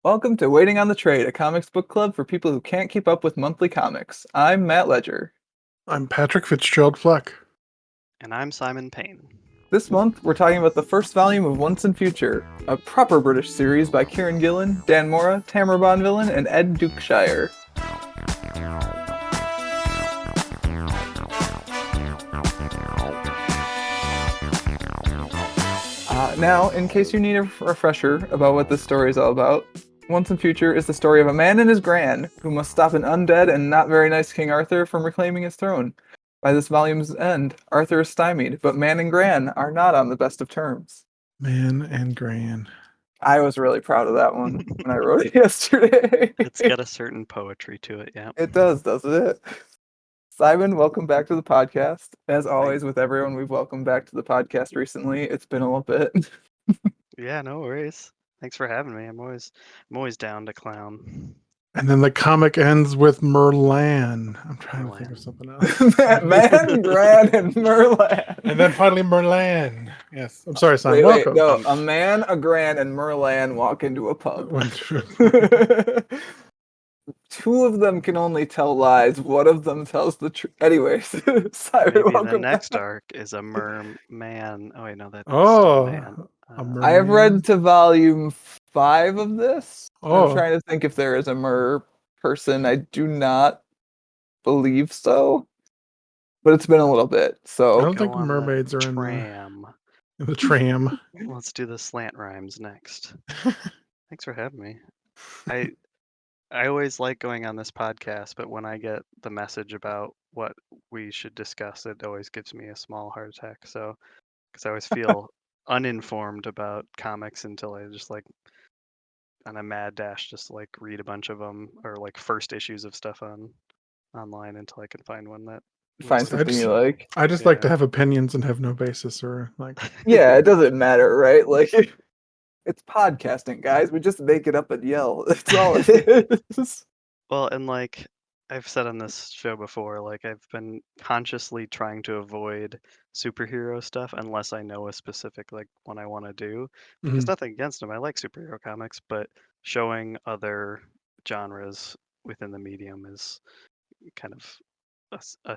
Welcome to Waiting on the Trade, a comics book club for people who can't keep up with monthly comics. I'm Matt Ledger. I'm Patrick Fitzgerald Fleck. And I'm Simon Payne. This month, we're talking about the first volume of Once Future, a proper British series by Kieron Gillen, Dan Mora, Tamra Bonvillain, and Ed Dukeshire. Now, in case you need a refresher about what this story is all about, Once Future is the story of a man and his gran who must stop an undead and not very nice King Arthur from reclaiming his throne. By this volume's end, Arthur is stymied, but man and gran are not on the best of terms. Man and gran. I was really proud of that one when I wrote it yesterday. It's got a certain poetry to it, yeah. It does, doesn't it? Simon, welcome back to the podcast. As always, with everyone we've welcomed back to the podcast recently, it's been a little bit. Yeah, no worries. Thanks for having me. I'm always down to clown. And then the comic ends with Merlan. I'm trying to think of something else. Man, Gran, and Merlan. And then finally Merlan. Yes. I'm sorry, Simon. Wait, Welcome. no, a man, a Gran, and Merlan walk into a pub. Two of them can only tell lies. One of them tells the truth. Anyways, Simon, Maybe welcome the next back. arc is a merman. Oh wait, no, that's Oh, man. I have read to volume 5 of this. Oh. I'm trying to think if there is a mer person. I do not believe so, but it's been a little bit. So I don't think mermaids are in the tram. Let's do the slant rhymes next. Thanks for having me. I always like going on this podcast, but when I get the message about what we should discuss, it always gives me a small heart attack. So, because I always feel uninformed about comics until I just like on a mad dash, just like read a bunch of them or like first issues of stuff online until I can find one that find something you like. I just like to have opinions and have no basis or like. Yeah, it doesn't matter, right? Like. It's podcasting, guys. We just make it up and yell. That's all it is. Well, and like I've said on this show before, like I've been consciously trying to avoid superhero stuff unless I know a specific like one I want to do. There's nothing against them. I like superhero comics, but showing other genres within the medium is kind of a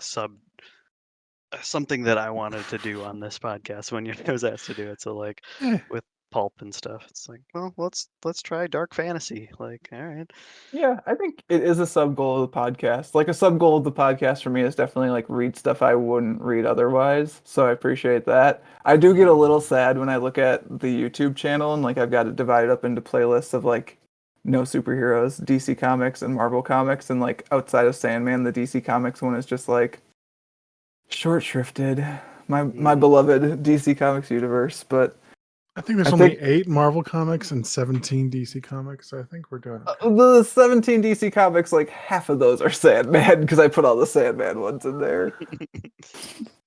something that I wanted to do on this podcast when I was asked to do it. So like with pulp and stuff, it's like, well, let's try dark fantasy. Like, all right. Yeah, I think it is a sub goal of the podcast. Like a sub goal of the podcast for me is definitely like read stuff I wouldn't read otherwise. So I appreciate that. I do get a little sad when I look at the YouTube channel and like I've got it divided up into playlists of like no superheroes, DC Comics and Marvel Comics, and like outside of Sandman, the DC Comics one is just like short shrifted. My beloved DC Comics universe, but I think there's only 8 Marvel comics and 17 DC comics. So I think we're doing okay. The 17 DC comics, like half of those are Sandman because I put all the Sandman ones in there.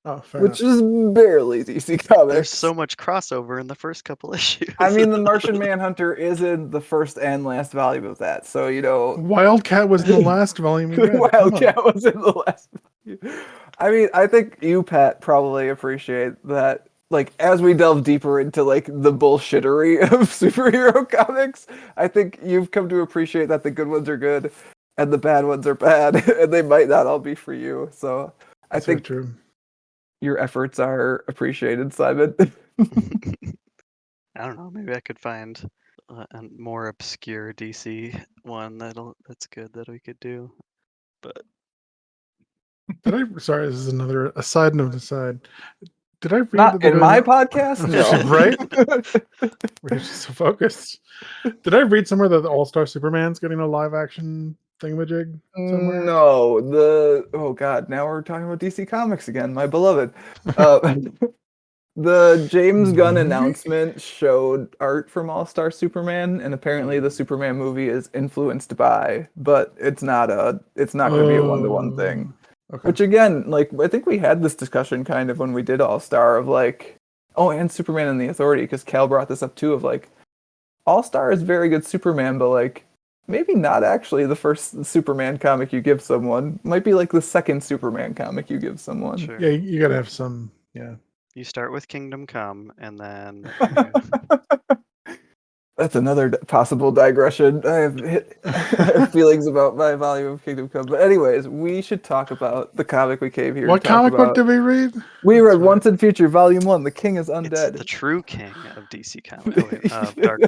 Oh, fair which enough. is barely DC comics. There's so much crossover in the first couple issues. I mean, the Martian Manhunter is in the first and last volume of that, so you know. Wildcat was in the last volume. Wildcat was in the last volume. I mean, I think you, Pat, probably appreciate that. Like, as we delve deeper into like the bullshittery of superhero comics, I think you've come to appreciate that the good ones are good and the bad ones are bad, and they might not all be for you. So I think true. Your efforts are appreciated, Simon. I don't know. Maybe I could find a more obscure DC one that's good that we could do. But sorry, this is a side note aside. Did I read Not in my podcast? No. Right? We're just so focused. Did I read somewhere that the All-Star Superman's getting a live-action thingamajig somewhere? No. Oh god, now we're talking about DC Comics again, my beloved. The James Gunn announcement showed art from All-Star Superman, and apparently the Superman movie is influenced by, but it's not going to be a one-to-one thing. Okay. Which again, like I think we had this discussion kind of when we did All-Star of like, and Superman and the Authority, because Cal brought this up too of like, All-Star is very good Superman, but like maybe not actually the first Superman comic you give someone. Might be like the second Superman comic you give someone. Sure. Yeah, you gotta have some. Yeah. You start with Kingdom Come, and then That's another possible digression. I have feelings about my volume of Kingdom Come. But anyways, we should talk about the comic we came here What to talk comic book about. did we read? We That's read right. Once and Future, Volume 1, The King is It's Undead. the true king of DC Comics. Oh, wait, Dark.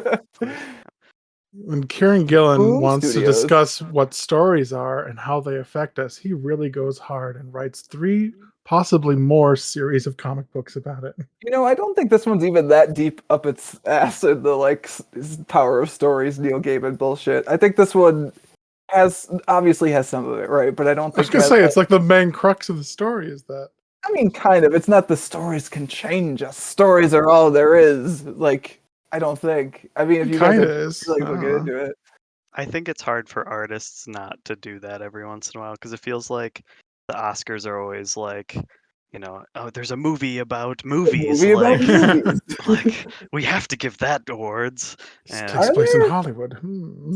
When Kieron Gillen Boom wants to Studios. discuss what stories are and how they affect us, he really goes hard and writes 3, possibly more, series of comic books about it. You know, I don't think this one's even that deep up its ass in the like power of stories, Neil Gaiman bullshit. I think this one obviously has some of it, right? But I don't I was think gonna has, say it's like the main crux of the story is that. I mean, kind of. It's not the stories can change us. Stories are all there is. Like, I don't think. I mean, if you guys Kinda are is. like I don't looking know. into it, I think it's hard for artists not to do that every once in a while because it feels like the Oscars are always like, oh, there's a movie about movies. movie about movies. Like we have to give that awards. This And takes Are place in there Hollywood.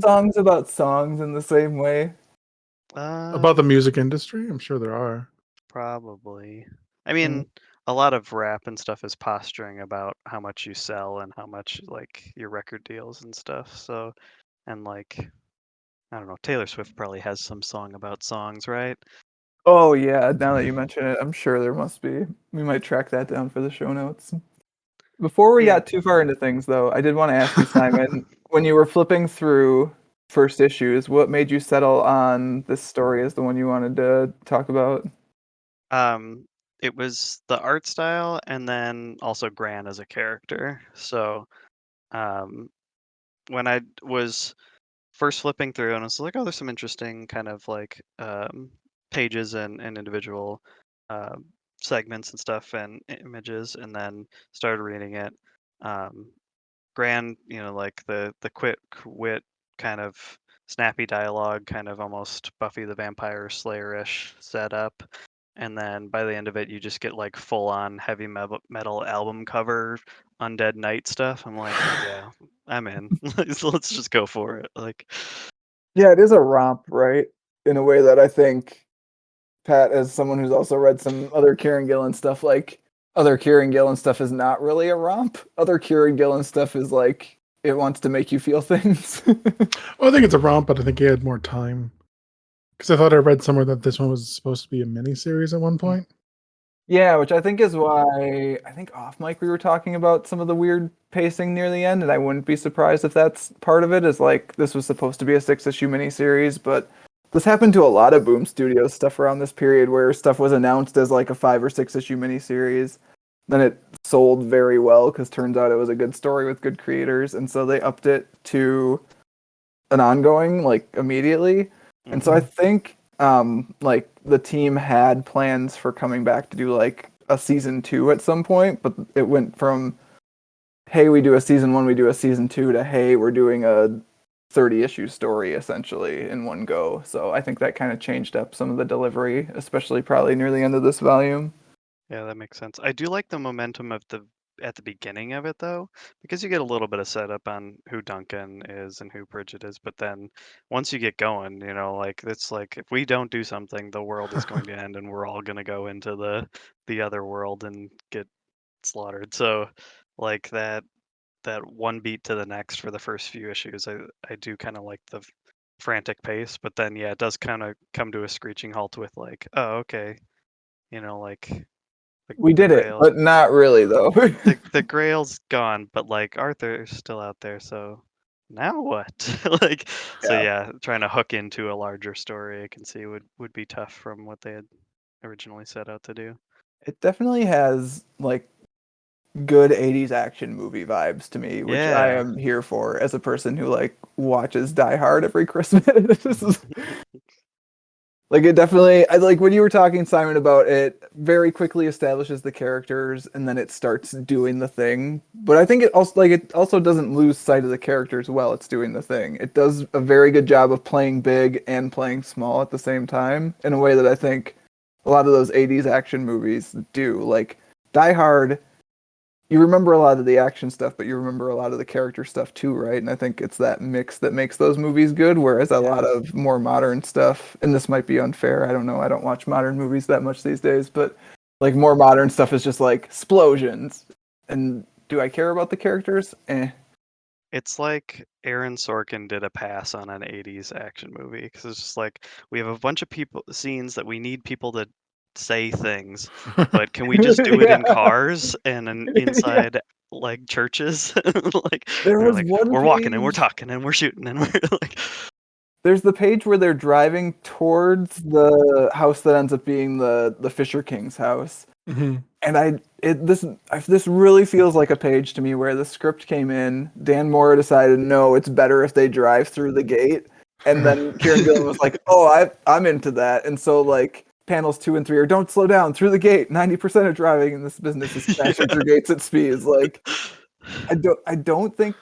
songs about songs in the same way? About the music industry? I'm sure there are. probably. I mean, a lot of rap and stuff is posturing about how much you sell and how much like your record deals and stuff. So, and like, I don't know, Taylor Swift probably has some song about songs, right? Oh yeah, now that you mention it, I'm sure there must be. We might track that down for the show notes. Before we Yeah. got too far into things, though, I did want to ask you, Simon, when you were flipping through first issues, what made you settle on this story as the one you wanted to talk about? It was the art style and then also Gran as a character. So, um, when I was first flipping through and I was like, oh, there's some interesting kind of like pages and individual uh, segments and stuff and images, and then started reading it. Um, Gran, like the quick wit kind of snappy dialogue, kind of almost Buffy the Vampire Slayer-ish setup. And then by the end of it, you just get like full on heavy metal album cover Undead Night stuff. I'm like, yeah, I'm in. So let's just go for it. Like, Yeah, it is a romp, right? In a way that I think Pat, as someone who's also read some other Kieron Gillen stuff, like other Kieron Gillen stuff is not really a romp. Other Kieron Gillen stuff is like it wants to make you feel things. Well, I think it's a romp, but I think he had more time. Because I thought I read somewhere that this one was supposed to be a mini-series at one point. Yeah, which I think is why I think off mic we were talking about some of the weird pacing near the end, and I wouldn't be surprised if that's part of it. Is like this was supposed to be a 6-issue miniseries, but this happened to a lot of Boom Studios stuff around this period where stuff was announced as like a 5 or 6-issue miniseries. Then it sold very well because turns out it was a good story with good creators, and so they upped it to an ongoing like immediately. And so I think like the team had plans for coming back to do like a season 2 at some point, but it went from hey, we do a season 1, we do a season 2 to hey, we're doing a 30-issue story essentially in one go. So I think that kind of changed up some of the delivery, especially probably near the end of this volume. yeah, that makes sense. I do like the momentum of at the beginning of it though, because you get a little bit of setup on who Duncan is and who Bridget is, but then once you get going, like it's like if we don't do something, the world is going to end and we're all going to go into the other world and get slaughtered. So like that one beat to the next for the first few issues, I do kind of like the frantic pace, but then yeah, it does kind of come to a screeching halt with like, oh, okay, like We the did it, Grail. but not really though. The Grail's gone, but like Arthur's still out there, so now what? Like, so Yeah. yeah, trying to hook into a larger story, I can see would be tough from what they had originally set out to do. It definitely has like good 80s action movie vibes to me, which I Yeah. am here for as a person who like watches Die Hard every Christmas. Like it definitely I like when you were talking, Simon, about it very quickly establishes the characters and then it starts doing the thing. But I think it also doesn't lose sight of the characters while it's doing the thing. It does a very good job of playing big and playing small at the same time in a way that I think a lot of those 80s action movies do. Like Die Hard, you remember a lot of the action stuff, but you remember a lot of the character stuff too, right? And I think it's that mix that makes those movies good. Whereas a lot of more modern stuff, and this might be unfair, I don't know, I don't watch modern movies that much these days, but like more modern stuff is just like explosions. And do I care about the characters? Eh. It's like Aaron Sorkin did a pass on an 80s action movie because it's just like we have a bunch of people scenes that we need people to say things, but can we just do it in Yeah. cars and inside like churches? Like There they're was like one we're walking and we're page. talking and we're shooting and we're like There's the page where they're driving towards the house that ends up being the Fisher King's house. Mm-hmm. And this really feels like a page to me where the script came in. Dan Mora decided, no, it's better if they drive through the gate. And then Kieron Gillen was like, oh, I'm into that. And so like panels 2 and 3 are don't slow down through the gate. 90% of driving in this business is crashing through gates at speeds. Like I don't think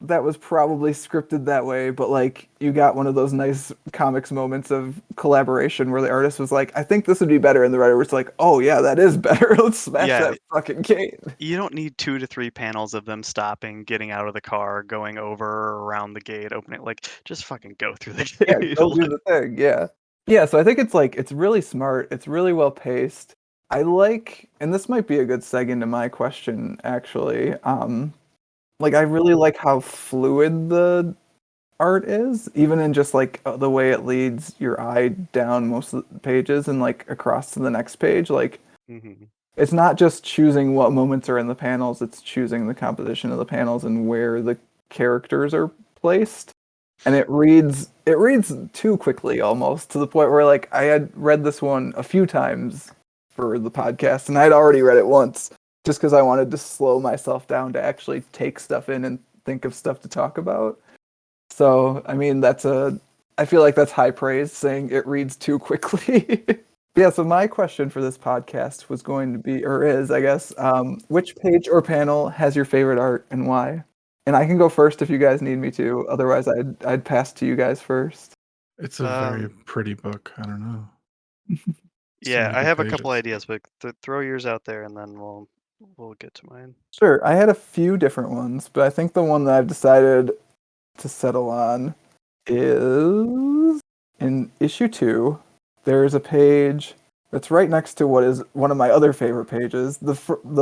that was probably scripted that way, but like you got one of those nice comics moments of collaboration where the artist was like, I think this would be better, and the writer was like, oh yeah, that is better. Let's smash Yeah. that fucking gate. You don't need 2 to 3 panels of them stopping, getting out of the car, going over or around the gate, opening like just fucking go through the Yeah, gate. go do Like, the thing. Yeah. Yeah, so I think it's really smart. It's really well paced. I like, and this might be a good seg into my question actually. Like I really like how fluid the art is, even in just like the way it leads your eye down most of the pages and like across to the next page. Like mhm. it's not just choosing what moments are in the panels, it's choosing the composition of the panels and where the characters are placed. And it reads too quickly almost to the point where like I had read this one a few times for the podcast and I'd already read it once just because I wanted to slow myself down to actually take stuff in and think of stuff to talk about. So, I mean, I feel like that's high praise saying it reads too quickly. Yeah, so my question for this podcast was going to be, or is, I guess, which page or panel has your favorite art and why? And I can go first if you guys need me to. Otherwise, I'd pass to you guys first. It's a very pretty book. I don't know. So Yeah, many I good have a couple pages. ideas, but throw yours out there and then we'll get to mine. Sure, I had a few different ones, but I think the one that I've decided to settle on is in issue 2. There's a page that's right next to what is one of my other favorite pages. The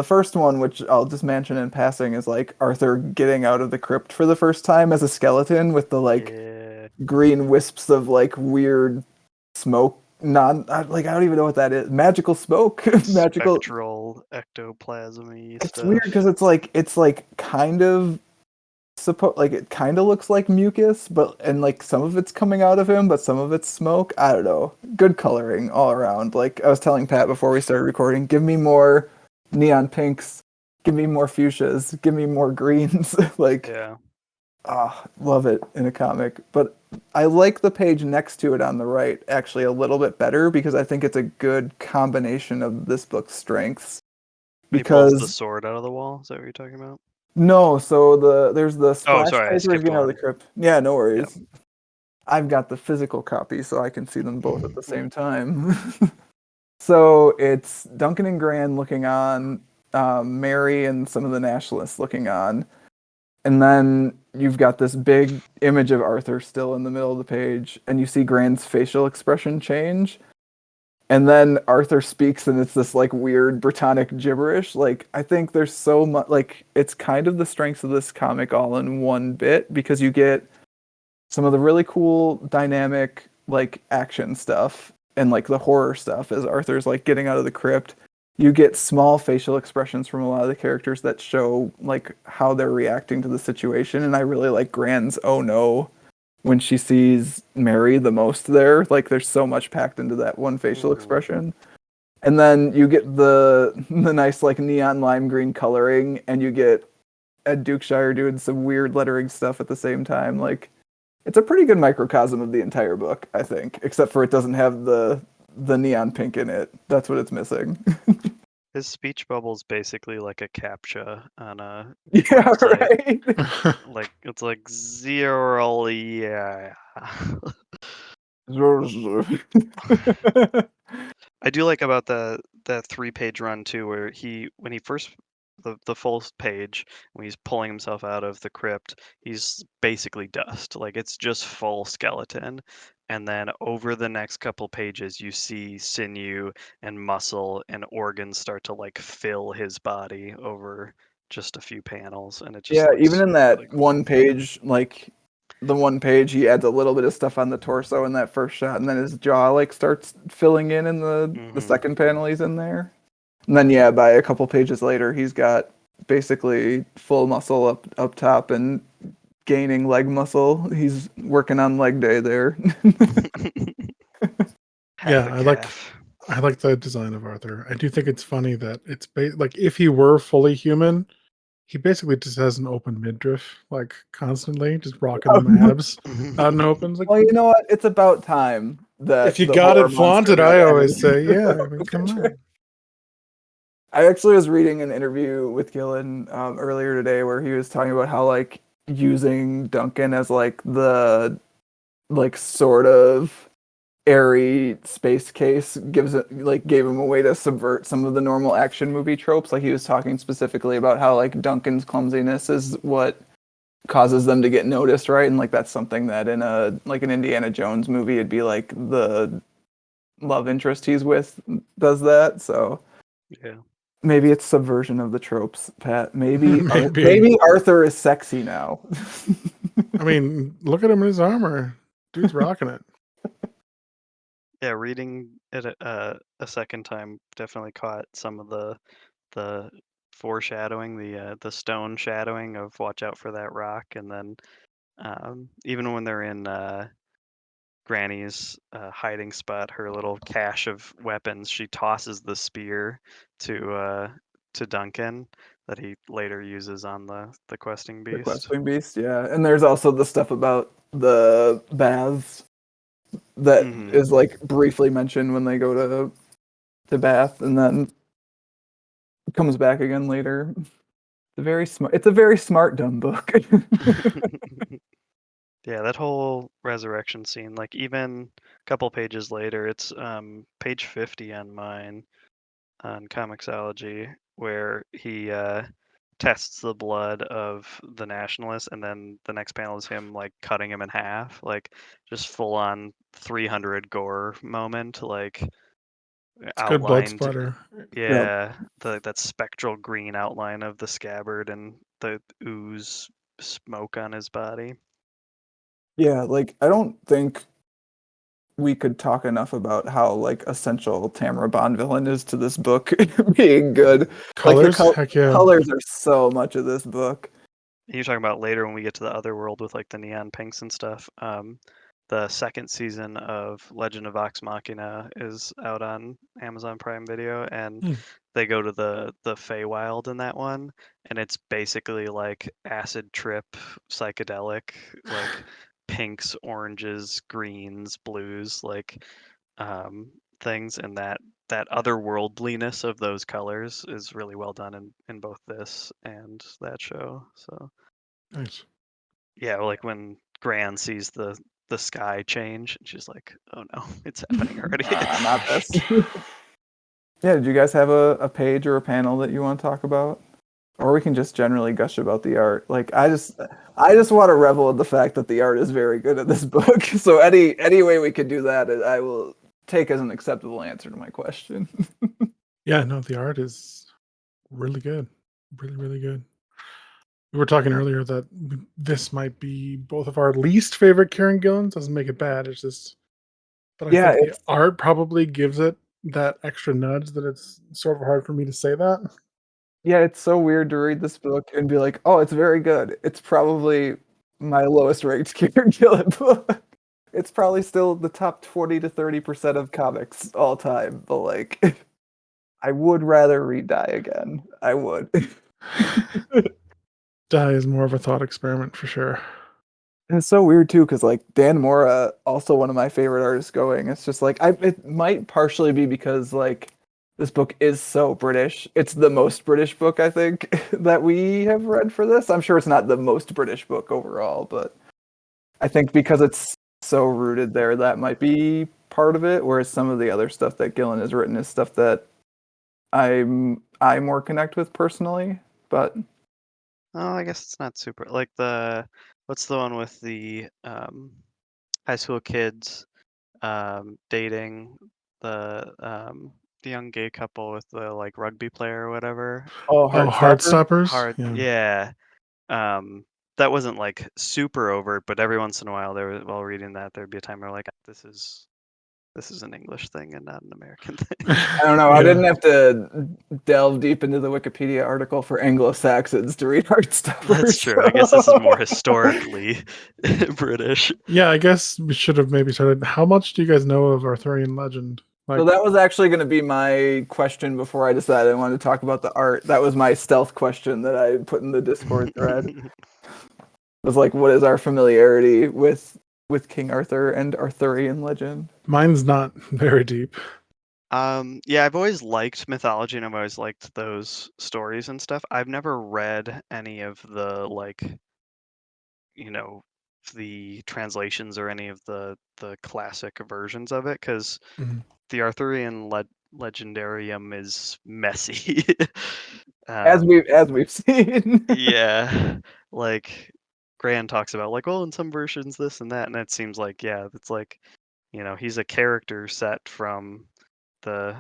first one, which I'll just mention in passing, is like Arthur getting out of the crypt for the first time as a skeleton with the like Yeah, green wisps of like weird smoke. I don't even know what that is. Magical smoke, magical. spectral ectoplasmy It's weird stuff. because it's like kind of it kind of looks like mucus, but and like some of it's coming out of him, but some of it's smoke. I don't know. Good coloring all around. Like I was telling Pat before we started recording, give me more neon pinks, give me more fuchsias, give me more greens. Like Yeah. love it in a comic. But I like the page next to it on the right actually a little bit better because I think it's a good combination of this book's strengths. He pulls the Because sword out of the wall. Is that what you're talking about? no, so there's the Oh, splash sorry, I page where he's skipped getting out of the one. crypt. Yeah, no Yep. worries. I've got the physical copy, so I can see them both at the same time. So it's Duncan and Gran looking on, Mary and some of the nationalists looking on, and then you've got this big image of Arthur still in the middle of the page, and you see Gran's facial expression change, and then Arthur speaks, and it's this like weird Britannic gibberish. Like I think there's so much like it's kind of the strengths of this comic all in one bit because you get some of the really cool dynamic like action stuff and like the horror stuff as Arthur's like getting out of the crypt. You get small facial expressions from a lot of the characters that show like how they're reacting to the situation, and I really like Gran's oh no when she sees Mary the most there. Like there's so much packed into that one facial Mhm. expression. And then you get the nice like neon lime green coloring, and you get Ed Dukeshire doing some weird lettering stuff at the same time. Like it's a pretty good microcosm of the entire book, I think, except for it doesn't have the neon pink in it. That's what it's missing. His speech bubble's basically like a captcha on a Yeah, website. right. Like it's like zero, yeah. I do like about that 3-page run too, where when he first the full page when he's pulling himself out of the crypt, he's basically dust. Like it's just full skeleton. And then over the next couple pages, you see sinew and muscle and organs start to like fill his body over just a few panels, and it just Yeah, even in that really one page, like the one page, he adds a little bit of stuff on the torso in that first shot, and then his jaw like starts filling in the second panel he's in there. And then yeah, by a couple pages later, he's got basically full muscle up top and gaining leg muscle. He's working on leg day there. Yeah, I like the design of Arthur. I do think it's funny that it's like if he were fully human, he basically just has an open midriff, like constantly, just rocking them abs out and open. Like, Well, you know what? It's about time that if you the got horror it monster flaunted, got I added. always say, yeah. I mean, come on. I actually was reading an interview with Gillen earlier today where he was talking about how like using Duncan as like the like sort of airy space case gave him a way to subvert some of the normal action movie tropes. Like he was talking specifically about how like Duncan's clumsiness is what causes them to get noticed, right? And like that's something that in a like an Indiana Jones movie it'd be like the love interest he's with does that. So Yeah. maybe it's subversion of the tropes, Pat. Maybe Maybe. Arthur is sexy now. I mean, look at him in his armor. Dude's rocking it. Yeah, reading it a second time definitely caught some of the foreshadowing, the stone shadowing of watch out for that rock, and then even when they're in Granny's hiding spot, her little cache of weapons, she tosses the spear to Duncan that he later uses on the questing The beast. questing beast, yeah. And there's also the stuff about the baths that is like briefly mentioned when they go to Bath and then comes back again later. It's a very smart dumb book. Yeah, that whole resurrection scene, like even a couple pages later, it's page 50 on mine on Comixology, where he tests the blood of the nationalist, and then the next panel is him like cutting him in half, like just full on 300 gore moment, like It's good blood outlined. splatter. Yep. Yeah, that spectral green outline of the scabbard and the ooze smoke on his body. Yeah, like I don't think we could talk enough about how like essential Tamra Bonvillain is to this book being good. Like Colors? Heck yeah. colors are so much of this book. You're talking about later when we get to the other world with like the neon pinks and stuff. The second season of Legend of Vox Machina is out on Amazon Prime Video, and they go to the Feywild in that one, and it's basically like acid trip, psychedelic, like pinks, oranges, greens, blues, like things, and that otherworldliness of those colors is really well done in both this and that show. So Nice. yeah, like when Gran sees the sky change, she's like, "Oh no, it's happening already." Not this. Yeah, did you guys have a page or a panel that you want to talk about? Or we can just generally gush about the art. Like I just want to revel in the fact that the art is very good in this book. So any way we could do that, I will take as an acceptable answer to my question. Yeah, no, the art is really good. Really, really good. We were talking earlier that this might be both of our least favorite Kieron Gillen. Doesn't make it bad. It's just, but I Yeah, think the art probably gives it that extra nudge that it's sort of hard for me to say that. yeah, it's so weird to read this book and be like, oh, it's very good. It's probably my lowest ranked Kieron Gillen book. It's probably still the top 20 to 30% of comics all time, but like I would rather read Die Again. I would. Die is more of a thought experiment for sure. And it's so weird too, because like Dan Mora, also one of my favorite artists going. It's just like it might partially be because like this book is so British. It's the most British book I think that we have read for this. I'm sure it's not the most British book overall, but I think because it's so rooted there, that might be part of it. Whereas some of the other stuff that Gillen has written is stuff that I more connect with personally. But Oh, I guess it's not super like what's the one with the high school kids dating the young gay couple with the like rugby player or whatever. Oh, Heartstoppers. Hard, yeah. That wasn't like super overt, but every once in a while, while reading that, there'd be a time where like this is an English thing and not an American thing. I don't know. I didn't have to delve deep into the Wikipedia article for Anglo-Saxons to read Heartstoppers. That's true. I guess this is more historically British. Yeah, I guess we should have maybe started. How much do you guys know of Arthurian legend? So that was actually going to be my question before I decided I wanted to talk about the art. That was my stealth question that I put in the Discord thread. It was like, what is our familiarity with King Arthur and Arthurian legend? Mine's not very deep. Yeah, I've always liked mythology and I've always liked those stories and stuff. I've never read any of the like, the translations or any of the classic versions of it because the Arthurian legendarium is messy. As we've seen. Yeah, like Gran talks about like, well, in some versions this and that, and it seems like it's like, he's a character set from the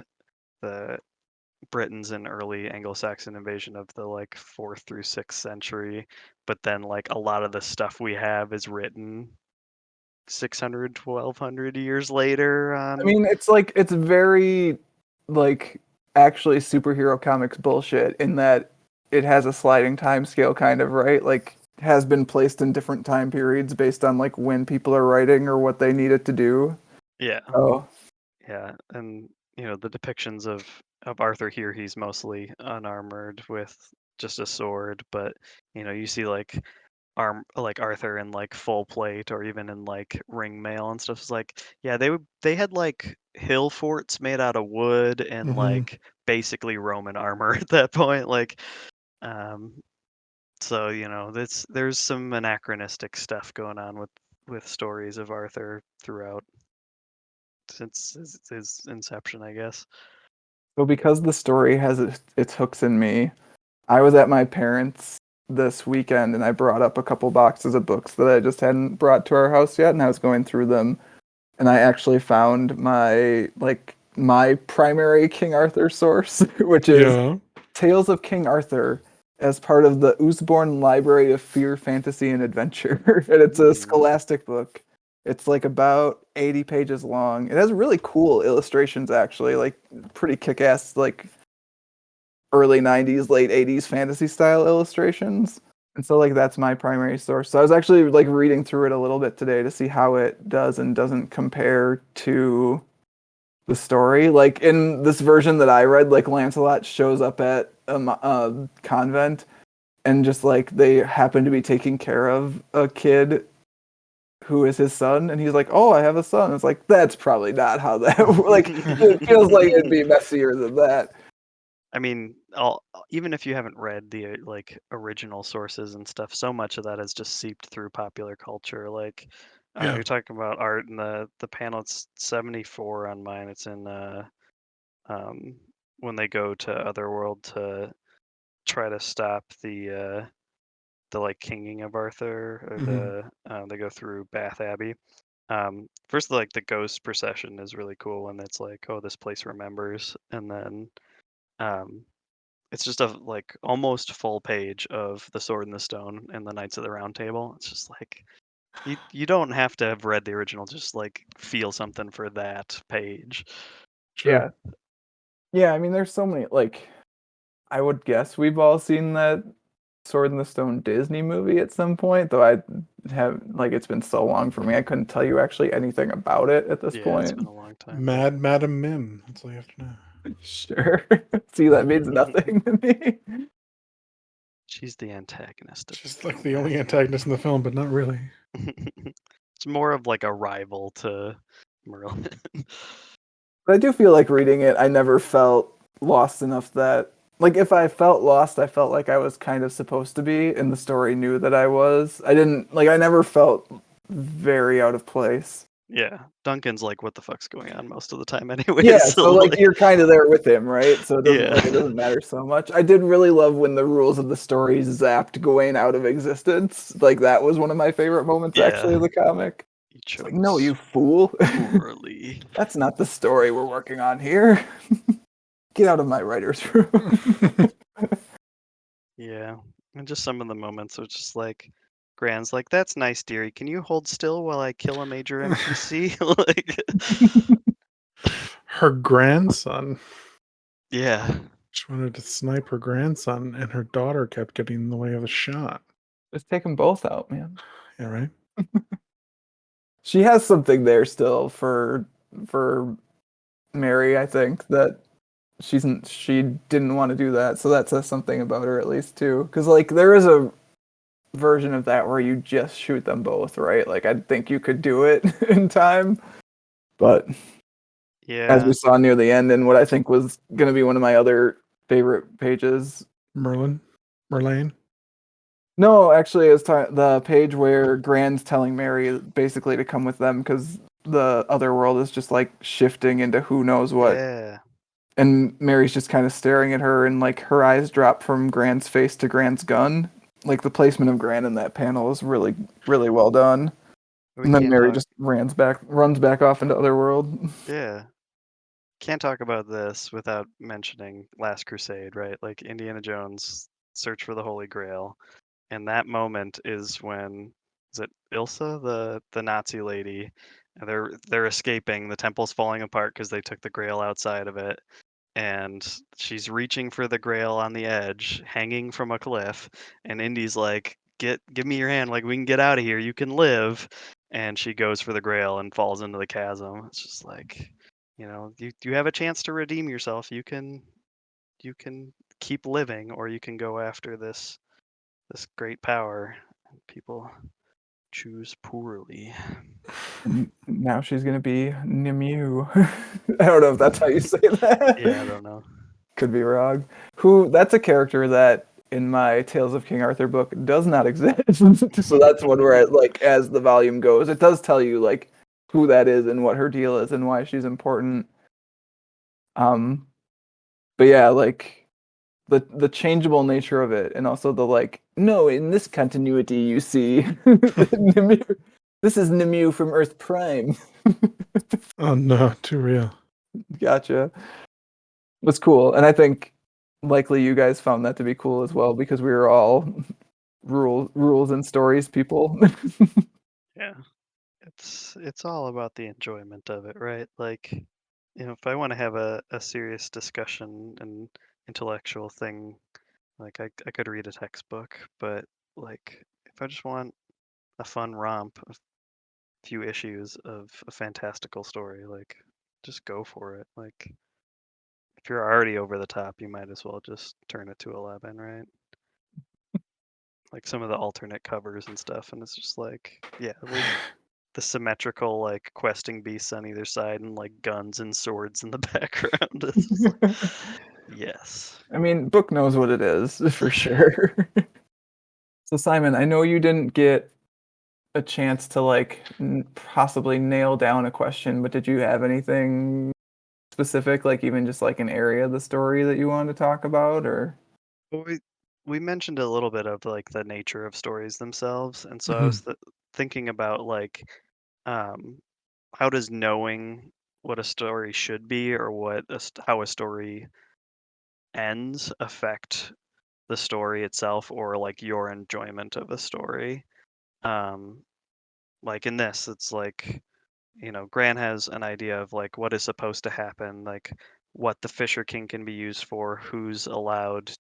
Britons in early Anglo-Saxon invasion of the like 4th through 6th century, but then like a lot of the stuff we have is written 600, 1200 years later. I mean, it's very like actually superhero comics bullshit in that it has a sliding time scale kind of, right? Like has been placed in different time periods based on like when people are writing or what they need it to do. Yeah. Oh. Yeah, and the depictions of Arthur here, he's mostly unarmored with just a sword, but you see like Arthur in like full plate or even in like ring mail and stuff. It's like, yeah, they had like hill forts made out of wood and like basically Roman armor at that point. Like, so there's some anachronistic stuff going on with stories of Arthur throughout since his inception, I guess. So because the story has its hooks in me, I was at my parents' this weekend and I brought up a couple boxes of books that I just hadn't brought to our house yet, and I was going through them, and I actually found my primary King Arthur source, which is Tales of King Arthur as part of the Usborne Library of Fear, Fantasy, and Adventure. And it's a scholastic book. It's like about 80 pages long. It has really cool illustrations, actually, like pretty kick-ass, like early 90s, late 80s fantasy style illustrations. And so like that's my primary source. So I was actually like reading through it a little bit today to see how it does and doesn't compare to the story. Like in this version that I read, like Lancelot shows up at a convent and just like they happen to be taking care of a kid who is his son, and he's like, "Oh, I have a son." It's like that's probably not how that like it feels like it'd be messier than that. I mean, even if you haven't read the like original sources and stuff, so much of that has just seeped through popular culture. Like you're talking about art, and the panel, it's 74 on mine. It's in when they go to Otherworld to try to stop the like kinging of Arthur, or they go through Bath Abbey. First, like the ghost procession is really cool, and it's like, oh, this place remembers, and then it's just a like almost full page of The Sword and the Stone and the Knights of the Round Table. It's just like you don't have to have read the original, just like feel something for that page. Yeah. Yeah, I mean there's so many, like I would guess we've all seen that Sword in the Stone Disney movie at some point, though I have like it's been so long for me I couldn't tell you actually anything about it at this point. It's been a long time. Madam Mim. That's all you have to know. Sure. See, that means nothing to me. She's the antagonist. She's like the only antagonist in the film, but not really. It's more of like a rival to Merlin. But I do feel like reading it, I never felt lost enough that like if I felt lost, I felt like I was kind of supposed to be, and the story knew that I was. I never felt very out of place. Yeah, Duncan's like, what the fuck's going on most of the time anyway. Yeah, so like you're kind of there with him, right? So it doesn't matter so much. I did really love when the rules of the story zapped Gawain out of existence. Like that was one of my favorite moments actually of the comic. It's like, no, you fool. Poorly. That's not the story we're working on here. get out of my writer's room. Yeah, and just some of the moments are just like, Gran's like, "That's nice, dearie. Can you hold still while I kill a major NPC?" Like, Her grandson. yeah, She wanted to snipe her grandson, and her daughter kept getting in the way of the shot. Just take them both out, man. Yeah, right? She has something there still for Mary, I think, that she didn't want to do that, so that says something about her at least too. Because like there is a version of that where you just shoot them both, right? Like I think you could do it in time, but as yeah, we saw near the end, and what I think was going to be one of my other favorite pages. Merlane? No, actually, it's the page where Gran's telling Mary basically to come with them because the other world is just like shifting into who knows what. yeah. And Mary's just kind of staring at her, and like her eyes drop from Gran's face to Gran's gun. Like the placement of Gran in that panel is really, really well done. We And then can't Mary talk. just runs back off into Otherworld. Yeah, can't talk about this without mentioning Last Crusade, right? Like Indiana Jones' search for the Holy Grail, and that moment is when is it Ilsa, the Nazi lady, and they're escaping. The temple's falling apart because they took the Grail outside of it, and she's reaching for the Grail on the edge, hanging from a cliff, and Indy's like, give me your hand, like we can get out of here, you can live. And she goes for the Grail and falls into the chasm. It's just like, you have a chance to redeem yourself. You can keep living, or you can go after this great power. People choose poorly. And now she's gonna be Nimue. I don't know if that's how you say that. Yeah, I don't know. Could be wrong. That's a character that in my Tales of King Arthur book does not exist. So that's one where like as the volume goes, it does tell you like who that is and what her deal is and why she's important. But yeah, like the changeable nature of it, and also the like, no, in this continuity you see Nimue, this is Nimue from Earth Prime. Oh no, too real. Gotcha. Was cool. And I think likely you guys found that to be cool as well because we were all rules and stories people. Yeah. It's all about the enjoyment of it, right? Like, if I want to have a serious discussion and intellectual thing, like I could read a textbook, but like if I just want a fun romp, a few issues of a fantastical story, like just go for it. Like if you're already over the top, you might as well just turn it to 11, right? Like some of the alternate covers and stuff, and it's just like, yeah, like the symmetrical like questing beasts on either side and like guns and swords in the background. It's just like, yes. I mean, book knows what it is for sure. So Simon, I know you didn't get a chance to like possibly nail down a question, but did you have anything specific, like even just like an area of the story that you wanted to talk about, or? Well, we mentioned a little bit of like the nature of stories themselves, and so I Mhm. was thinking about like um, how does knowing what a story should be or how a story ends affect the story itself or like your enjoyment of a story. Um, like in this, it's like Gran has an idea of like what is supposed to happen, like what the Fisher King can be used for, who's allowed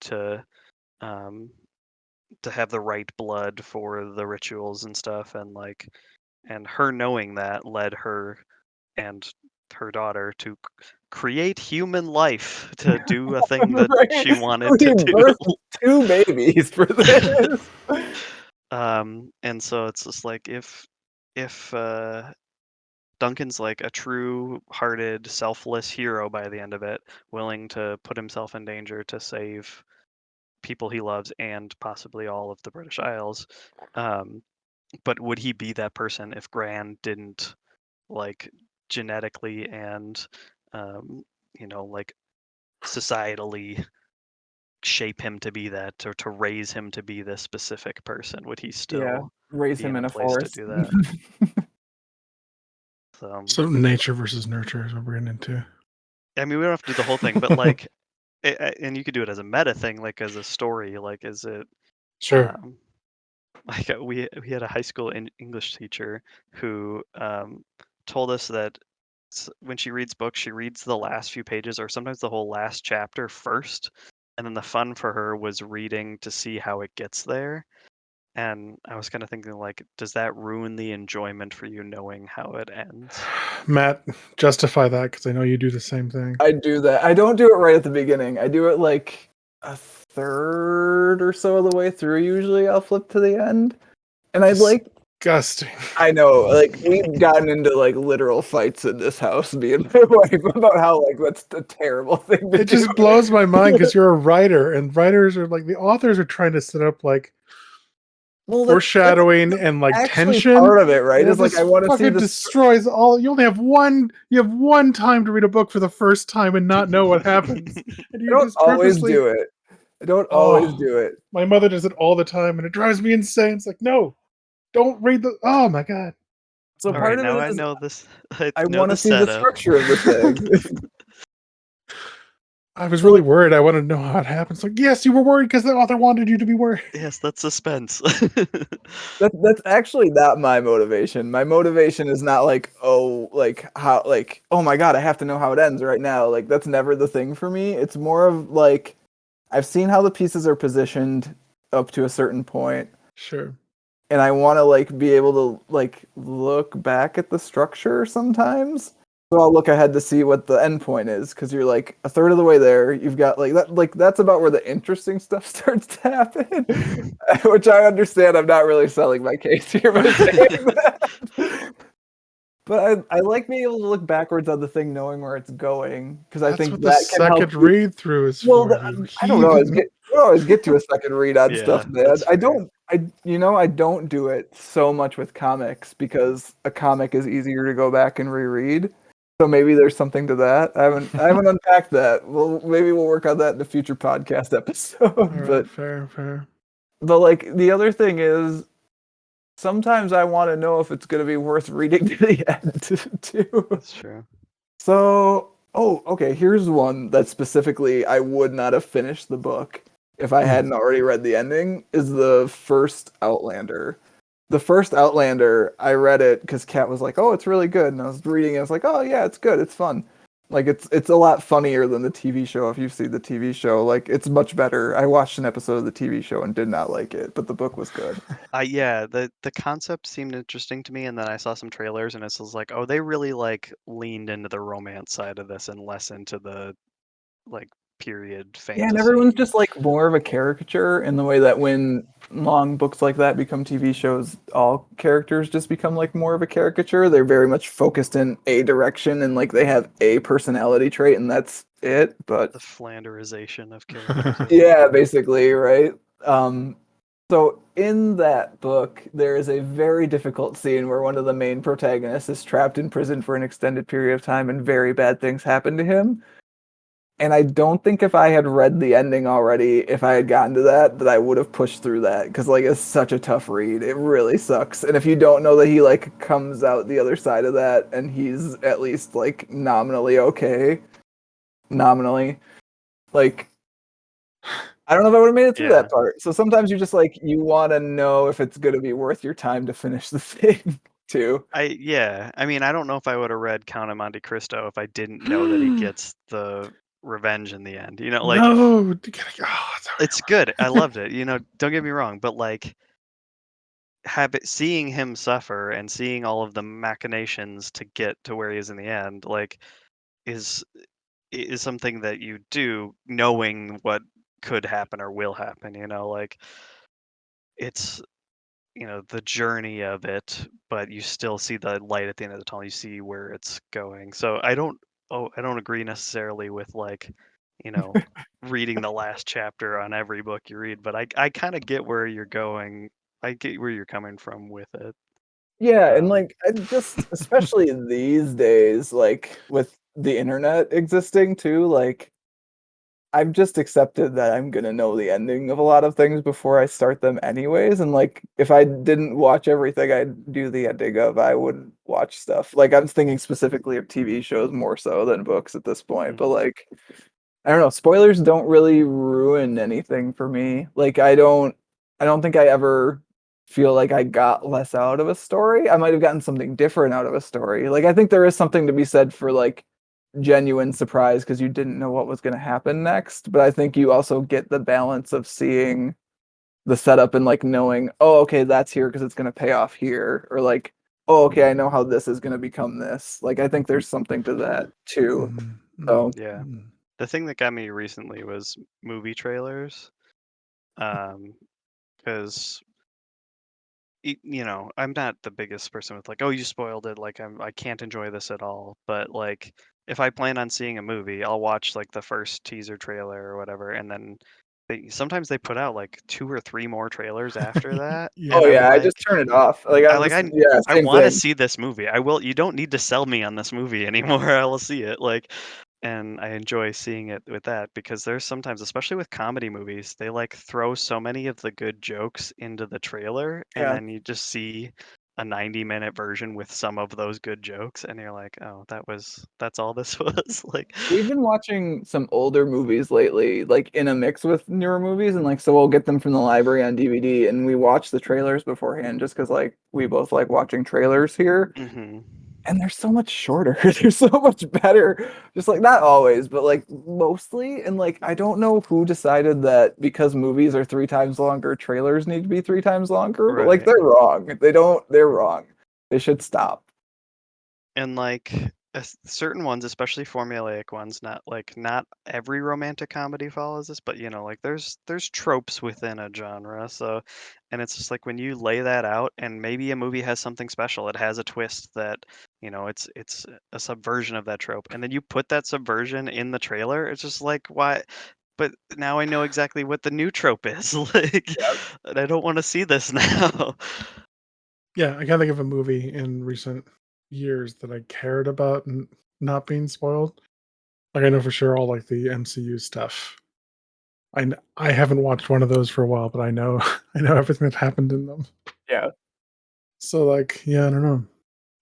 um, to have the right blood for the rituals and stuff, and like, and her knowing that led her and her daughter to create human life to do a thing that Right? she wanted to We do. birthed two babies for this. And so it's just like if Duncan's like a true-hearted, selfless hero by the end of it, willing to put himself in danger to save people he loves and possibly all of the British Isles. But would he be that person if Gran didn't like genetically and um, like societally shape him to be that or to raise him to be this specific person? Would he Yeah, still raise be him in a in a place to forest. do that? So So nature versus nurture is what we're getting into. I mean, we don't have to do the whole thing, but like and you could do it as a meta thing, like as a story. Like, is it Sure. like we had a high school English teacher who told us that when she reads books, she reads the last few pages or sometimes the whole last chapter first, and then the fun for her was reading to see how it gets there. And I was kind of thinking, like, does that ruin the enjoyment for you knowing how it ends? Matt, justify that because I know you do the same thing. I do that. I don't do it right at the beginning. I do it like a third or so of the way through. Usually, I'll flip to the end, and I'd like. Disgusting. I know, like we've gotten into like literal fights in this house, me and my wife, about how like that's a terrible thing to It do. just blows my mind because you're a writer, and writers are like the authors are trying to set up like Well, foreshadowing and like actually tension. part of it, right? And Is it like just I want to see fucking this. destroys all. You only have one. You have one time to read a book for the first time and not know what happens, and I you don't just always purposely. do it. I don't always Oh, do it. my mother does it all the time, and it drives me insane. It's like, no, don't read the. Oh my god. So All part right, of now it I is know this. I I know want the to see the setup. structure of the thing. I was So, really like, worried. I wanted to know how it happens. Like, yes, you were worried because the author wanted you to be worried. Yes, that's suspense. that's actually not my motivation. My motivation is not like, oh, like how, like, oh my god, I have to know how it ends right now. Like that's never the thing for me. It's more of like I've seen how the pieces are positioned up to a certain point, Sure. and I want to like be able to like look back at the structure sometimes. So I'll look ahead to see what the end point is, because you're like a third of the way there. You've got like that's about where the interesting stuff starts to happen, which I understand. I'm not really selling my case here by saying that. But I like being able to look backwards on the thing, knowing where it's going, because I That's think what the that can help. second read through is Well, for, you I don't know. heathen. I don't always get to a second read on Yeah, stuff, man. that's I fair. don't. I don't do it so much with comics because a comic is easier to go back and reread. So maybe there's something to that. I haven't unpacked that. Well, maybe we'll work on that in a future podcast episode. All right, But fair. like the other thing is sometimes I want to know if it's going to be worth reading to the end too. That's true. So, okay, here's one that specifically I would not have finished the book if I hadn't already read the ending, is the first Outlander. The first Outlander, I read it because Kat was like, "Oh, it's really good," and I was reading it. I was like, "Oh yeah, it's good. It's fun." Like it's a lot funnier than the TV show. If you've seen the TV show, like it's much better. I watched an episode of the TV show and did not like it, but the book was good. Yeah, the concept seemed interesting to me, and then I saw some trailers, and it was like, oh, they really like leaned into the romance side of this and less into the like period Yeah, and everyone's fantasy. just like more of a caricature in the way that when long books like that become TV shows, all characters just become like more of a caricature. They're very much focused in a direction and like they have a personality trait and that's it. But The Flanderization of characters, I yeah, suppose. basically, right? Um, so in that book, there is a very difficult scene where one of the main protagonists is trapped in prison for an extended period of time and very bad things happen to him. And I don't think if I had read the ending already, if I had gotten to that I would have pushed through that because like it's such a tough read. It really sucks. And if you don't know that he like comes out the other side of that and he's at least like nominally okay, nominally, like I don't know if I would have made it through Yeah. that part. So sometimes you just like you want to know if it's going to be worth your time to finish the thing too. I mean, I don't know if I would have read Count of Monte Cristo if I didn't know that he gets the revenge in the end. You know, like No, it's good. I loved it. You know, don't get me wrong, but like seeing him suffer and seeing all of the machinations to get to where he is in the end, like is is something that you do knowing what could happen or will happen, you know, like it's the journey of it, but you still see the light at the end of the tunnel. You see where it's going. So I don't agree necessarily with like, you know, reading the last chapter on every book you read, but I kind of get where you're going. I get where you're coming from with it. Yeah, and Um, like I just especially these days, like with the internet existing too, like I've just accepted that I'm gonna know the ending of a lot of things before I start them anyways. And like if I didn't watch everything I'd do the ending of, I would watch stuff. Like I'm thinking specifically of TV shows more so than books at this point. But mhm. like I don't know. Spoilers don't really ruin anything for me. Like I don't think I ever feel like I got less out of a story. I might have gotten something different out of a story. Like I think there is something to be said for like genuine surprise because you didn't know what was going to happen next. But I think you also get the balance of seeing the setup and like knowing, oh, okay, that's here because it's going to pay off here, or like, oh, okay, I know how this is going to become this. Like I think there's something to that too. So Yeah. The thing that got me recently was movie trailers. Because you know, I'm not the biggest person with like, oh, you spoiled it. Like, I can't enjoy this at all. But like, if I plan on seeing a movie, I'll watch like the first teaser trailer or whatever, and then sometimes they put out like 2 or 3 more trailers after that, Yeah. and oh I'm yeah, I just like, turn it off. Like I I'm like just yeah, I same want to thing. see this movie. I will. You don't need to sell me on this movie anymore. I will see it. Like, and I enjoy seeing it with that because there's sometimes, especially with comedy movies, they like throw so many of the good jokes into the trailer, and Yeah. then you just see a 90-minute version with some of those good jokes, and you're like, oh, that's all this was. Like, We've been watching some older movies lately, like in a mix with newer movies, and like so we'll get them from the library on DVD, and we watch the trailers beforehand just because like we both like watching trailers here, hmm and they're so much shorter. They're so much better. Just like not always, but like mostly. And like I don't know who decided that because movies are 3 times longer, trailers need to be 3 times longer, but like right. they're wrong. They don't. They're wrong. They should stop. And like certain ones, especially formulaic ones, not every romantic comedy follows this, but you know, like there's tropes within a genre. So, and it's just like when you lay that out, and maybe a movie has something special, it has a twist that, you know, it's a subversion of that trope, and then you put that subversion in the trailer. It's just like, why? But now I know exactly what the new trope is. Like, and I don't want to see this now. Yeah, I can't think of a movie in recent years that I cared about not being spoiled. Like I know for sure all like the MCU stuff. I haven't watched one of those for a while, but I know I know everything that happened in them. Yeah. So like, yeah, I don't know.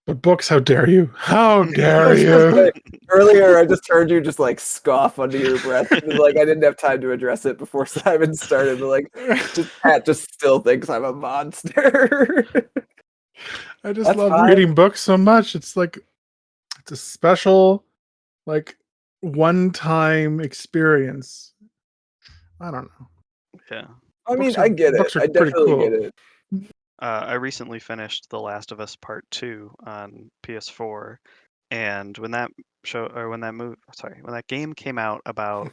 But books, how dare you? How I dare was gonna you? say, earlier, I just heard you just like scoff under your breath. Like I didn't have time to address it before Simon started. But like, just Pat just still thinks I'm a monster. I just That's love fine. reading books so much. It's like it's a special, like one-time experience. I don't know. Yeah. I mean, I get it. Books are I pretty definitely get cool. it. I recently finished The Last of Us Part 2 on PS4, and when that show or when that movie, sorry, when that game came out about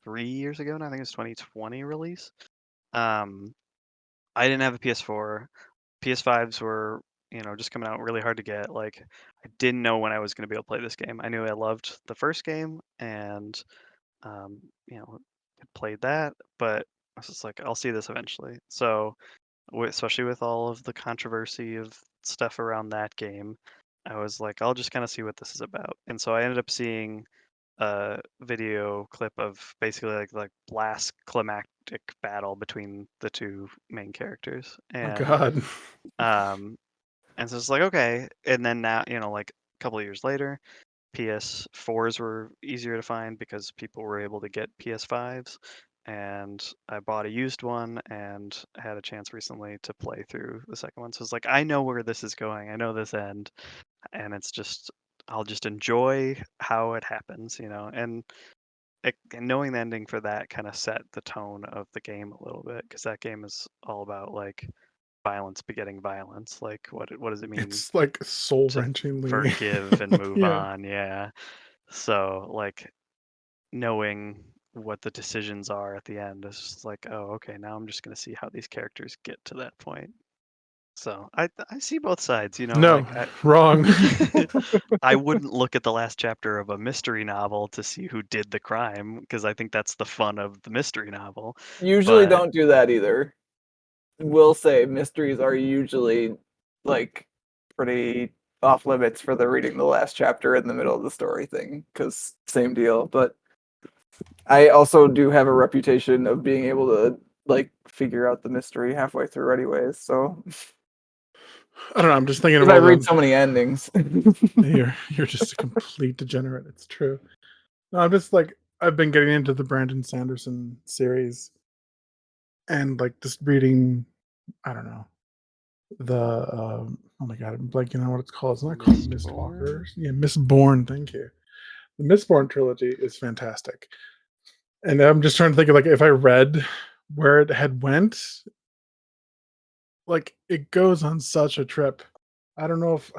3 years ago, and I think it was 2020 release. Um, I didn't have a PS4. PS5s were, you know, just coming out really hard to get. Like, I didn't know when I was going to be able to play this game. I knew I loved the first game, and you know, had played that, but I was just like, I'll see this eventually. So especially with all of the controversy of stuff around that game, I was like, I'll just kind of see what this is about. And so I ended up seeing a video clip of basically like last climactic battle between the two main characters. Oh God. Um and so it's like, okay. And then now, you know, like a couple of years later, PS4s were easier to find because people were able to get PS5s. And I bought a used one and had a chance recently to play through the second one. So it's like, I know where this is going. I know this end. And it's just, I'll just enjoy how it happens, you know. And knowing the ending for that kind of set the tone of the game a little bit because that game is all about like violence begetting violence. Like, what does it mean It's like soul to wrenchingly. forgive and move Yeah. on? Yeah. So like knowing what the decisions are at the end is just like, oh, okay, now I'm just gonna see how these characters get to that point. So I see both sides, you know, No, like wrong. I wouldn't look at the last chapter of a mystery novel to see who did the crime because I think that's the fun of the mystery novel. Usually But don't do that either. Will say mysteries are usually like pretty off limits for the reading the last chapter in the middle of the story thing because same deal. But I also do have a reputation of being able to like figure out the mystery halfway through anyways. So I don't know. I'm just thinking of because I all read the. so many endings. You're just a complete degenerate. It's true. No, I'm just like I've been getting into the Brandon Sanderson series, and like just reading, I don't know, the oh my god, I'm blanking on what it's called. It's not called Mistborn? Mistwalkers. Yeah, Mistborn. Thank you. The Mistborn trilogy is fantastic, and I'm just trying to think of like if I read where it had went, like it goes on such a trip. I don't know if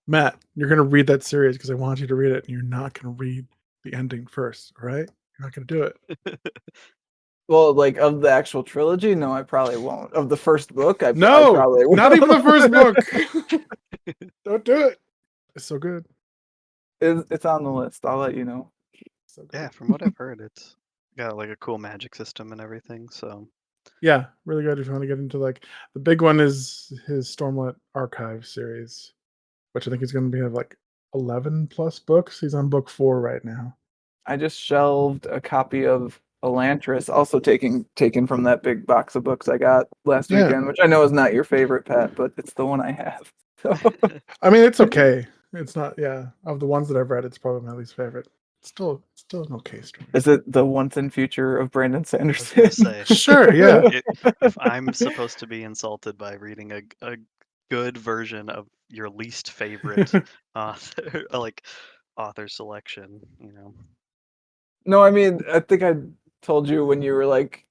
Matt, you're gonna read that series because I want you to read it, and you're not gonna read the ending first, all right? You're not gonna do it. Well, like of the actual trilogy, no, I probably won't. Of the first book, I No, probably will. not even the first book. Don't do it. It's so good. It's on the list. I'll let you know. So good. Yeah, from what I've heard, it's got like a cool magic system and everything. So Yeah, really good if you want to get into like the big one is his Stormlight Archive series, which I think he's going to be have like 11 plus books. He's on book 4 right now. I just shelved a copy of Elantris, also taken from that big box of books I got last Yeah. weekend, which I know is not your favorite, Pat, but it's the one I have. So I mean, it's okay. It's not, yeah. Of the ones that I've read, it's probably my least favorite. It's still an okay story. is it the Once and Future of Brandon I was gonna Sanderson? say, Sure, yeah. if I'm supposed to be insulted by reading a good version of your least favorite author, like author selection, you know. No, I mean, I think I told you when you were like,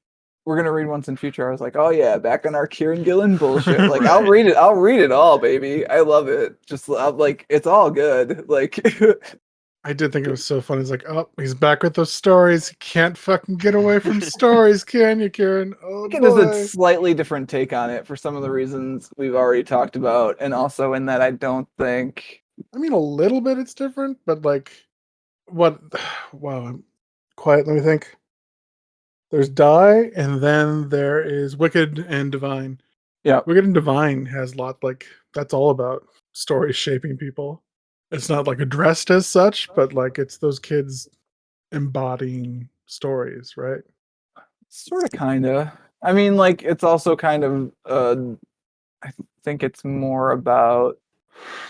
we're gonna read Once and Future. I was like, oh yeah, back on our Kieron Gillen bullshit. Like, I'll Right. read it. I'll read it all, baby. I love it. Just I'm like, it's all good. Like, I did think it was so funny. It's like, oh, he's back with those stories. He can't fucking get away from stories, can you, Kieran? Oh it is a boy. slightly different take on it for some of the reasons we've already talked about, and also in that I don't think. I mean, a little bit it's different, but like, what? Wow. Quiet. Let me think. There's Die, and then there is Wicked and Divine. Yeah. Wicked and Divine has like that's all about stories shaping people. It's not like addressed as such, but like it's those kids embodying stories, right? Sort of, kind of. I mean, like, it's also kind of. I think it's more about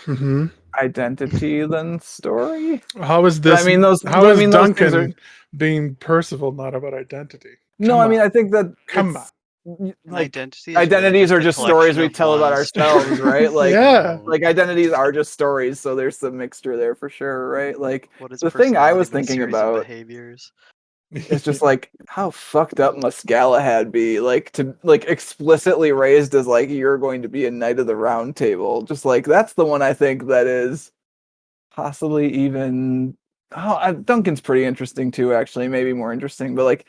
Mm-hmm. identity than story. How is But I this? mean, How is those things are. Duncan being Percival not about identity? No, Come I mean, on, I think that come on. it's An like identity is really identities just are a just stories collection we of tell about one's ourselves, right? Like, Yeah. like identities are just stories, so there's some mixture there for sure, right? Like what is the thing I personality was but a thinking series of about behaviors? is just like how fucked up must Galahad be, like to like explicitly raised as like you're going to be a knight of the round table. Just like that's the one I think that is possibly even Duncan's pretty interesting too, actually, maybe more interesting, but like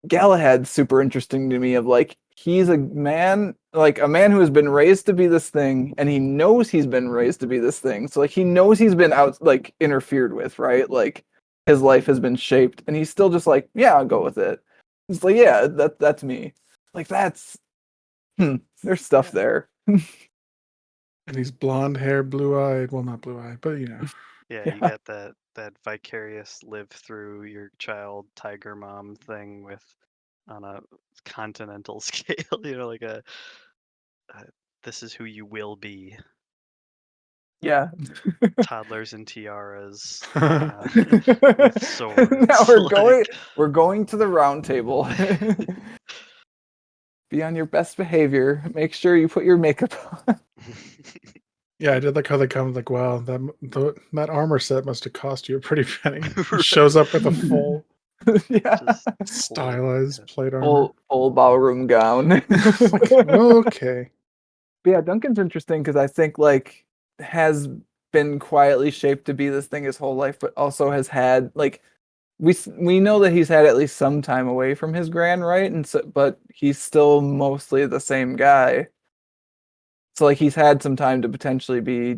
Galahad's super interesting to me of like he's a man, like a man who has been raised to be this thing, and he knows he's been raised to be this thing. So like he knows he's been out like interfered with, right? Like his life has been shaped, and he's still just like, yeah, I'll go with it. It's like, yeah, that's me. Like that's there's stuff there. And he's blonde hair, blue eyed. Well, not blue eyed, but you know. Yeah, you Yeah. got that vicarious live through your child tiger mom thing with on a continental scale, you know, like a this is who you will be. Yeah. Toddlers and tiaras Now with swords. we're going to the round table. Be on your best behavior. Make sure you put your makeup on. Yeah, I did like how they come like, wow, that armor set must have cost you a pretty penny. He shows up with a full Yeah. Just stylized plate armor. Full ballroom gown. Like, okay. But yeah, Duncan's interesting because I think like has been quietly shaped to be this thing his whole life, but also has had like we know that he's had at least some time away from his grand, right? And so, but he's still mostly the same guy. So like he's had some time to potentially be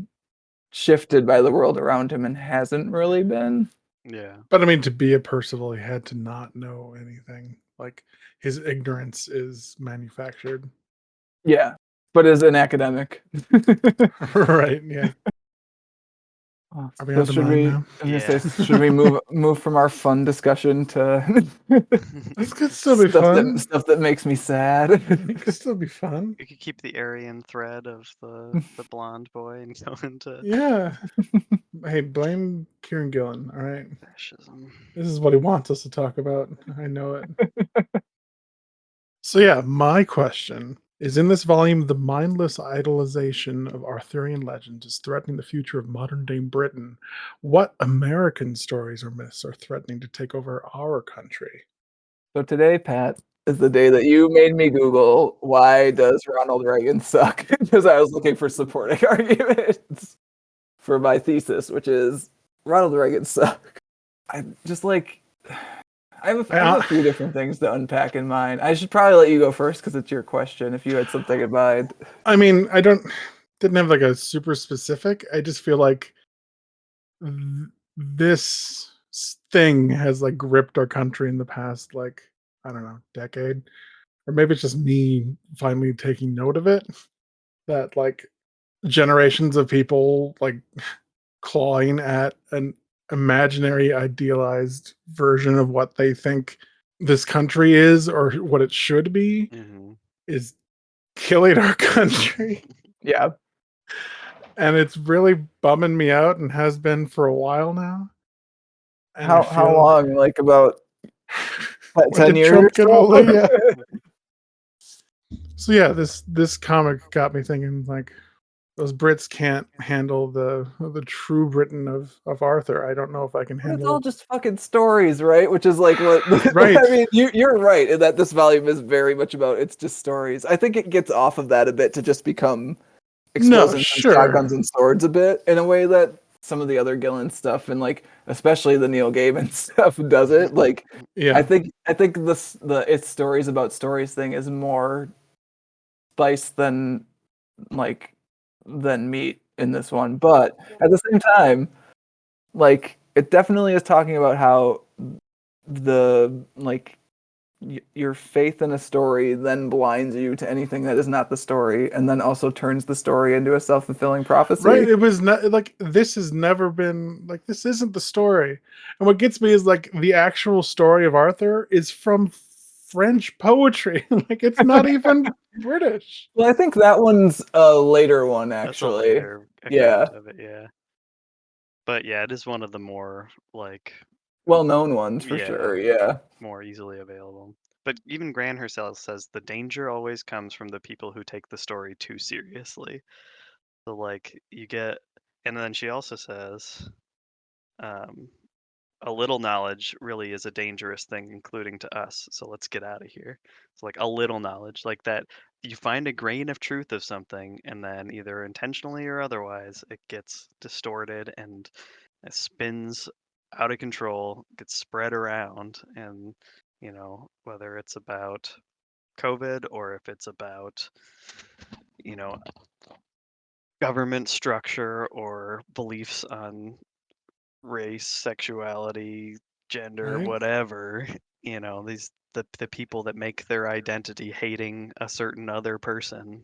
shifted by the world around him and hasn't really been. yeah. But I mean, to be a Percival, he had to not know anything. Like his ignorance is manufactured. Yeah, but as an academic. Right, yeah. Are we on to mine now? I was gonna say, should we move from our fun discussion to This could still be fun. stuff that makes me sad? It could still be fun. You could keep the Aryan thread of the blonde boy and go into Yeah. Hey, blame Kieron Gillen, all right? Fascism. This is what he wants us to talk about. I know it. So yeah, my question is, in this volume, the mindless idolization of Arthurian legends is threatening the future of modern-day Britain. What American stories or myths are threatening to take over our country? So today, Pat, is the day that you made me Google why does Ronald Reagan suck? Because I was looking for supporting arguments for my thesis, which is Ronald Reagan suck. I just like I have a few different things to unpack in mind. I should probably let you go first because it's your question. If you had something in mind, I mean, didn't have like a super specific. I just feel like this thing has like gripped our country in the past, like, I don't know, decade, or maybe it's just me finally taking note of it, that like generations of people like clawing at an imaginary idealized version of what they think this country is or what it should be Mm-hmm. is killing our country. yeah. And it's really bumming me out and has been for a while now. And I How feel long? Like about when 10 did years Trump or get so? elected? Yeah. So yeah, this comic got me thinking, like, those Brits can't handle the true Britain of Arthur. I don't know if I can But it's all handle. just fucking stories, right? Which is like what Right. I mean. You're right in that this volume is very much about it's just stories. I think it gets off of that a bit to just become No, explosions and sure. shotguns and swords a bit in a way that some of the other Gillen stuff and like especially the Neil Gaiman stuff does it. Like Yeah. I think the it's stories about stories thing is more spice like than meat in this one. But at the same time, like it definitely is talking about how the like your faith in a story then blinds you to anything that is not the story and then also turns the story into a self-fulfilling prophecy. Right. It was not like this has never been like this isn't the story. And what gets me is like the actual story of Arthur is from French poetry. Like it's not even British. Well, I think that one's a later one That's a actually. later Yeah, account of it, yeah. But yeah, it is one of the more like well-known ones for yeah, sure. Yeah. more easily available. But even Gran herself says the danger always comes from the people who take the story too seriously. So like you get, and then she also says, um, a little knowledge really is a dangerous thing, including to us. So let's get out of here. It's like a little knowledge, like that you find a grain of truth of something, and then either intentionally or otherwise, it gets distorted and it spins out of control, gets spread around, and whether it's about COVID or if it's about you know government structure or beliefs on race, sexuality, gender, Right? whatever, these the people that make their identity hating a certain other person.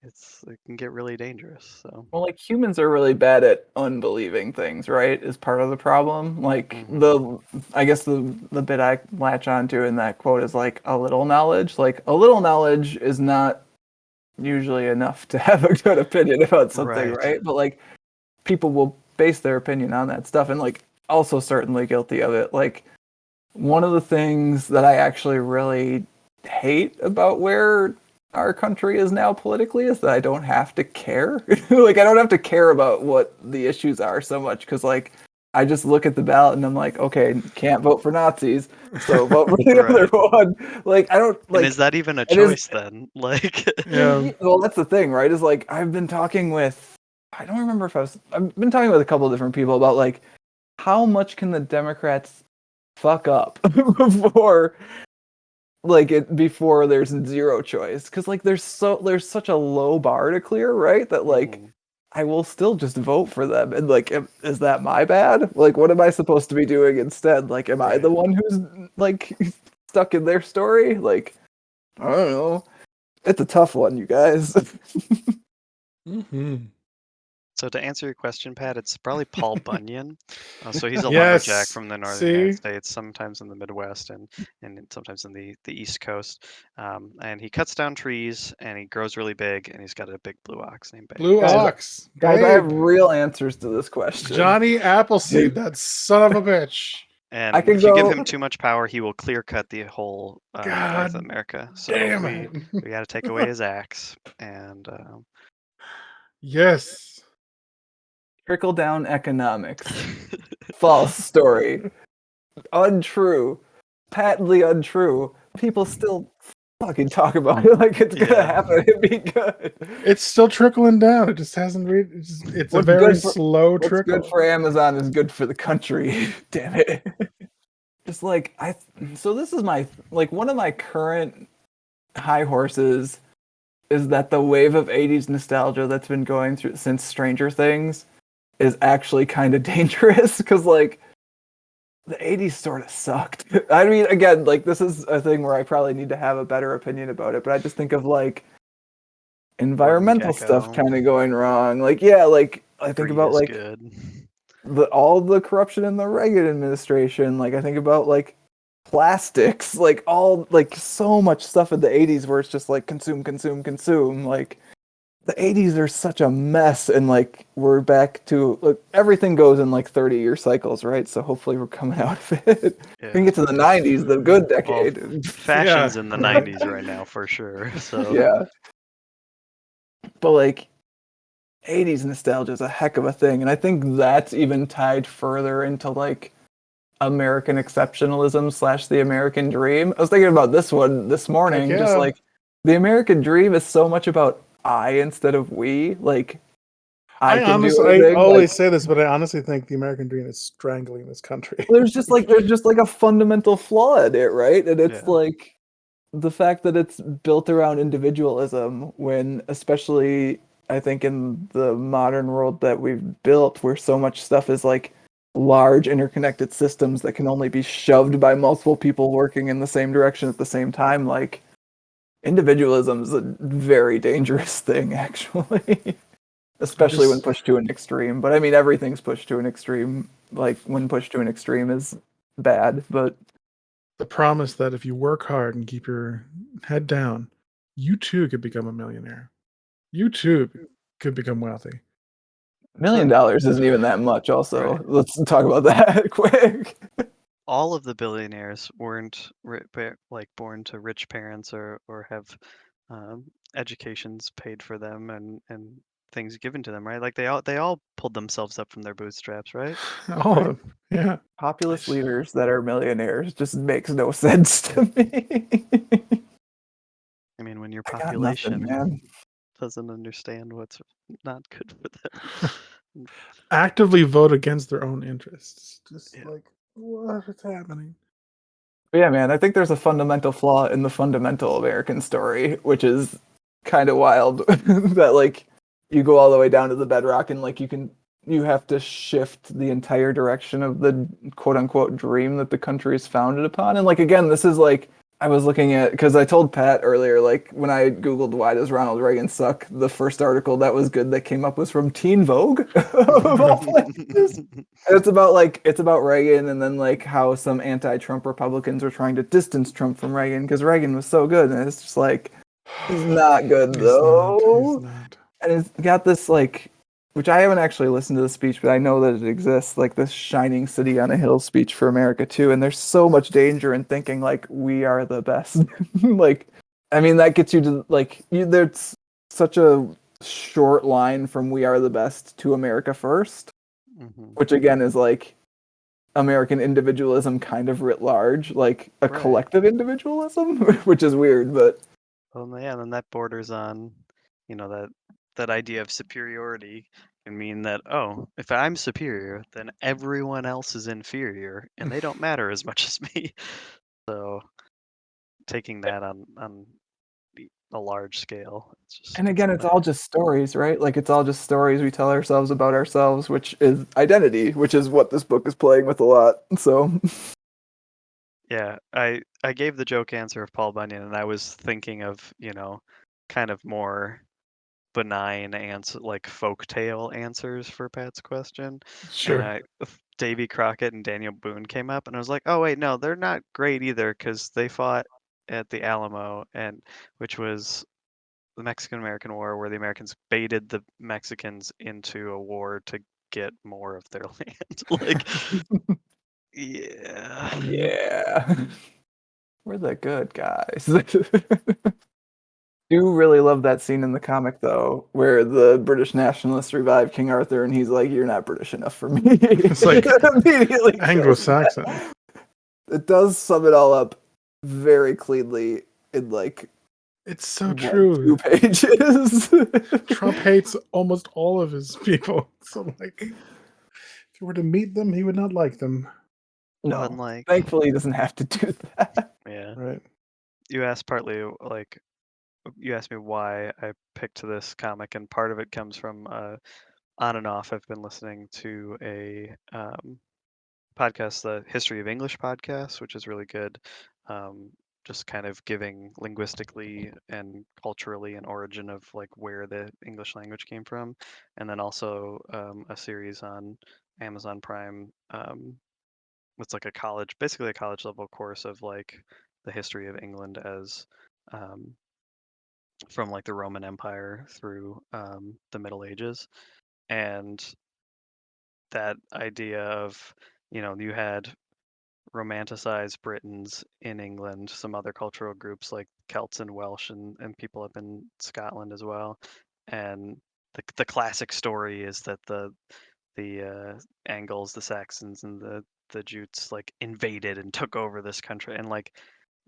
It can get really dangerous. So Well, like humans are really bad at unbelieving things, right? Is part of the problem. Like hmm I guess the bit I latch onto in that quote is like a little knowledge. Like a little knowledge is not usually enough to have a good opinion about something, right. right? But like people will base their opinion on that stuff, and like also certainly guilty of it. Like one of the things that I actually really hate about where our country is now politically is that I don't have to care. Like I don't have to care about what the issues are so much because like I just look at the ballot and I'm like, okay, can't vote for Nazis, so vote for the other Right. one. Like I don't And like is that even a it is. choice then? Like Yeah. Well, that's the thing, right? Is like I've been talking with. I don't remember if I've been talking with a couple of different people about like how much can the Democrats fuck up before there's zero choice because like there's such a low bar to clear, right? That like mhm, I will still just vote for them and like is that my bad? Like what am I supposed to be doing instead? Like am I right. the one who's like stuck in their story? Like I don't know. It's a tough one, you guys. Hmm. So to answer your question, Pat, it's probably Paul Bunyan. So he's a lumberjack Yes. from the northern See? United States, sometimes in the Midwest and sometimes in the East Coast. And he cuts down trees and he grows really big and he's got a big blue ox named Babe. Blue Guys, Ox. guys, I have Babe. real answers to this question. Johnny Appleseed, that son of a bitch. And I can if you give go- him too much power, he will clear cut the whole North God America. So damn we it. we got to take away his axe. And Yes. Trickle down economics. False story. Untrue. Patently untrue. People still fucking talk about it like it's gonna Yeah. happen and be good. It's still trickling down. It just hasn't it's a What's very good for- slow What's trickle. good for Amazon is good for the country. Damn it. Just like so this is my one of my current high horses is that the wave of 80s nostalgia that's been going through since Stranger Things is actually kind of dangerous because the 80s sort of sucked. I mean, again, this is a thing where I probably need to have a better opinion about it, but I just think of environmental stuff kind of going wrong. I think about good. all the corruption in the Reagan administration. I think about plastics, so much stuff in the 80s where it's just consume, consume, consume. The 80s are such a mess, and we're back to everything goes in 30-year cycles, right? So hopefully we're coming out of it. Yeah. We can get to the 90s, the good decade. Well, fashion's in the 90s right now for sure. So Yeah. But 80s nostalgia is a heck of a thing, and I think that's even tied further into American exceptionalism / the American dream. I was thinking about this one this morning. Heck Just yeah. the American dream is so much about I instead of we. I can do I anything. always say this, but I honestly think the American dream is strangling this country. There's just a fundamental flaw in it, right? And it's the fact that it's built around individualism when, especially I think in the modern world that we've built, where so much stuff is large interconnected systems that can only be shoved by multiple people working in the same direction at the same time, individualism is a very dangerous thing, actually. Especially when pushed to an extreme. But I mean, everything's pushed to an extreme. When pushed to an extreme is bad, but the promise that if you work hard and keep your head down, you too could become a millionaire. You too could become wealthy. $1 million isn't even that much. Also, Right. let's talk about that quick. all of the billionaires weren't born to rich parents or have educations paid for them and things given to them, right? They all pulled themselves up from their bootstraps, right? All of them. Yeah. Populist leaders that are millionaires just makes no sense to me. I mean, when your I got nothing, population man. doesn't understand what's not good for them. Actively vote against their own interests. Just Yeah. what is happening? But yeah, man, I think there's a fundamental flaw in the fundamental American story, which is kind of wild. That you go all the way down to the bedrock, and you have to shift the entire direction of the quote unquote dream that the country is founded upon. And again, this is I was looking at, because I told Pat earlier, when I googled why does Ronald Reagan suck, the first article that was good that came up was from Teen Vogue of all places. It's about Reagan, and then how some anti-Trump Republicans were trying to distance Trump from Reagan because Reagan was so good, and it's just he's not good though. He's not. And it's got this which I haven't actually listened to the speech, but I know that it exists, this shining city on a hill speech for America too. And there's so much danger in thinking we are the best. I mean, that gets you to there's such a short line from we are the best to America first, which again is American individualism kind of writ large, a collective individualism, which is weird, but and then that borders on, that idea of superiority can mean that, if I'm superior, then everyone else is inferior and they don't matter as much as me. So taking that on a large scale, and again, it's all just stories, right? It's all just stories we tell ourselves about ourselves, which is identity, which is what this book is playing with a lot. So yeah, I gave the joke answer of Paul Bunyan, and I was thinking of, kind of more benign answer, like folktale answers for Pat's question. Sure. And Davy Crockett and Daniel Boone came up, and I was like, oh wait, no, they're not great either, because they fought at the Alamo, and which was the Mexican-American War, where the Americans baited the Mexicans into a war to get more of their land. Like, yeah. Yeah. We're the good guys. Do really love that scene in the comic though, where the British nationalists revive King Arthur, and he's like, "You're not British enough for me." It's like immediately Anglo-Saxon. It does sum it all up very cleanly in like It's so 2 true. pages. Trump hates almost all of his people. So, like, if you were to meet them, he would not like them. No, Unlike, thankfully, he doesn't have to do that. yeah. Right. You asked partly, like, you asked me why I picked this comic, and part of it comes from on and off. I've been listening to a podcast, the History of English podcast, which is really good. Just kind of giving linguistically and culturally an origin of like where the English language came from, and then also a series on Amazon Prime. It's like basically a college level course of like the history of England as um, from like the Roman Empire through the Middle Ages, and that idea of, you had romanticized Britons in England, some other cultural groups like Celts and Welsh, and people up in Scotland as well. And the classic story is that the Angles, the Saxons, and the Jutes like invaded and took over this country, and like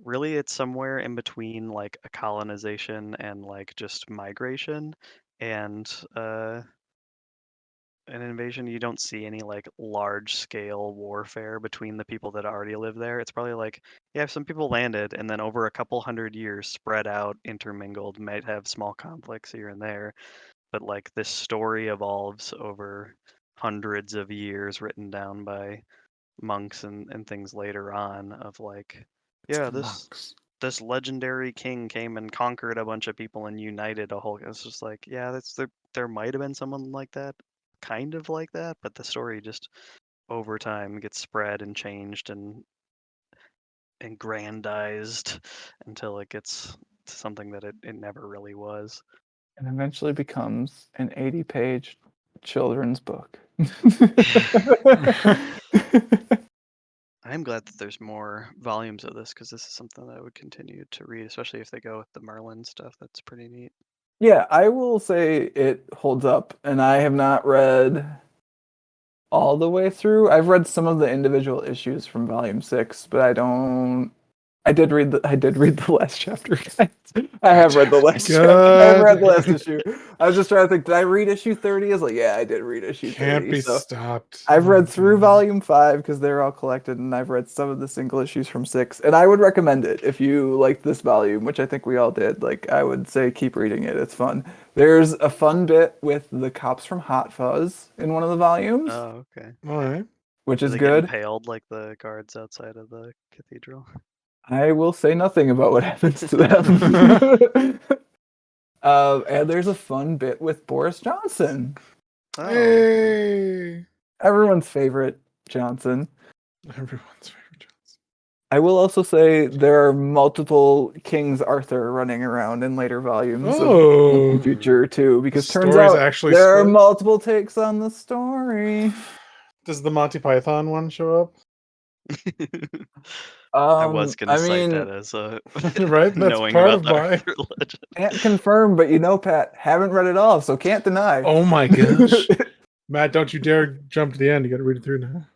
really it's somewhere in between like a colonization and like just migration, and an invasion. You don't see any like large scale warfare between the people that already live there. It's probably like, yeah, some people landed, and then over a couple hundred years spread out, intermingled, might have small conflicts here and there, but like this story evolves over hundreds of years, written down by monks and things later on, of like, It's yeah, the monks. this legendary king came and conquered a bunch of people and united a whole. It's just like, yeah, there might have been someone like that, kind of like that, but the story just over time gets spread and changed and aggrandized until it gets to something that it never really was. And eventually becomes an 80-page children's book. I'm glad that there's more volumes of this, because this is something that I would continue to read, especially if they go with the Merlin stuff. That's pretty neat. Yeah, I will say it holds up, and I have not read all the way through. I've read some of the individual issues from Volume 6, but I did read the last chapter, guys. I have read the last chapter. I've read the last issue. I was just trying to think, did I read issue 30? I was like, yeah, I did read issue 30. Can't be So stopped. I've read through Volume 5 because they're all collected, and I've read some of the single issues from 6. And I would recommend it if you like this volume, which I think we all did. Like, I would say keep reading it. It's fun. There's a fun bit with the cops from Hot Fuzz in one of the volumes, Oh, okay. All right. which Do is they get good. impaled like the guards outside of the cathedral? I will say nothing about what happens to them. And there's a fun bit with Boris Johnson, Oh, Hey. everyone's favorite Johnson. Everyone's favorite Johnson. I will also say there are multiple Kings Arthur running around in later volumes of Oh. Future too, because The turns story's out actually there are split? multiple takes on the story. Does the Monty Python one show up? I was gonna I cite mean, that as a Right? That's knowing part about of the my. Arthur legend. can't confirm, but Pat, haven't read it all, so can't deny. Oh my gosh. Matt, don't you dare jump to the end. You got to read it through now.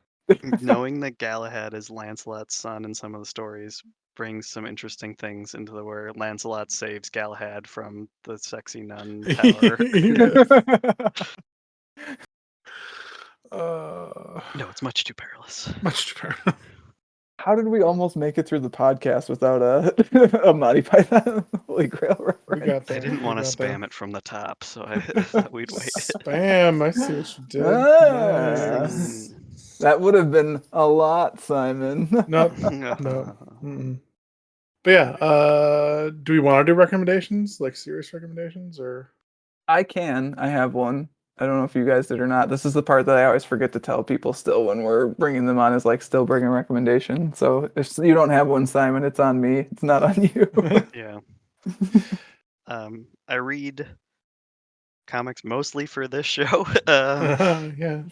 Knowing that Galahad is Lancelot's son in some of the stories brings some interesting things into the where Lancelot saves Galahad from the sexy nun tower. No, it's much too perilous. Much too perilous. How did we almost make it through the podcast without a Monty Python Holy Grail reference? We got I there. didn't We want to got there. spam it from the top, so I thought we'd wait. Spam. I see what you did. Ah. Nice. That would have been a lot, Simon. Nope. No. Mm-mm. But yeah, do we want to do recommendations, like serious recommendations, or I have one. I don't know if you guys did or not. This is the part that I always forget to tell people still when we're bringing them on, is like still bring a recommendation. So if you don't have one, Simon, it's on me. It's not on you. Yeah. I read comics mostly for this show. Yeah.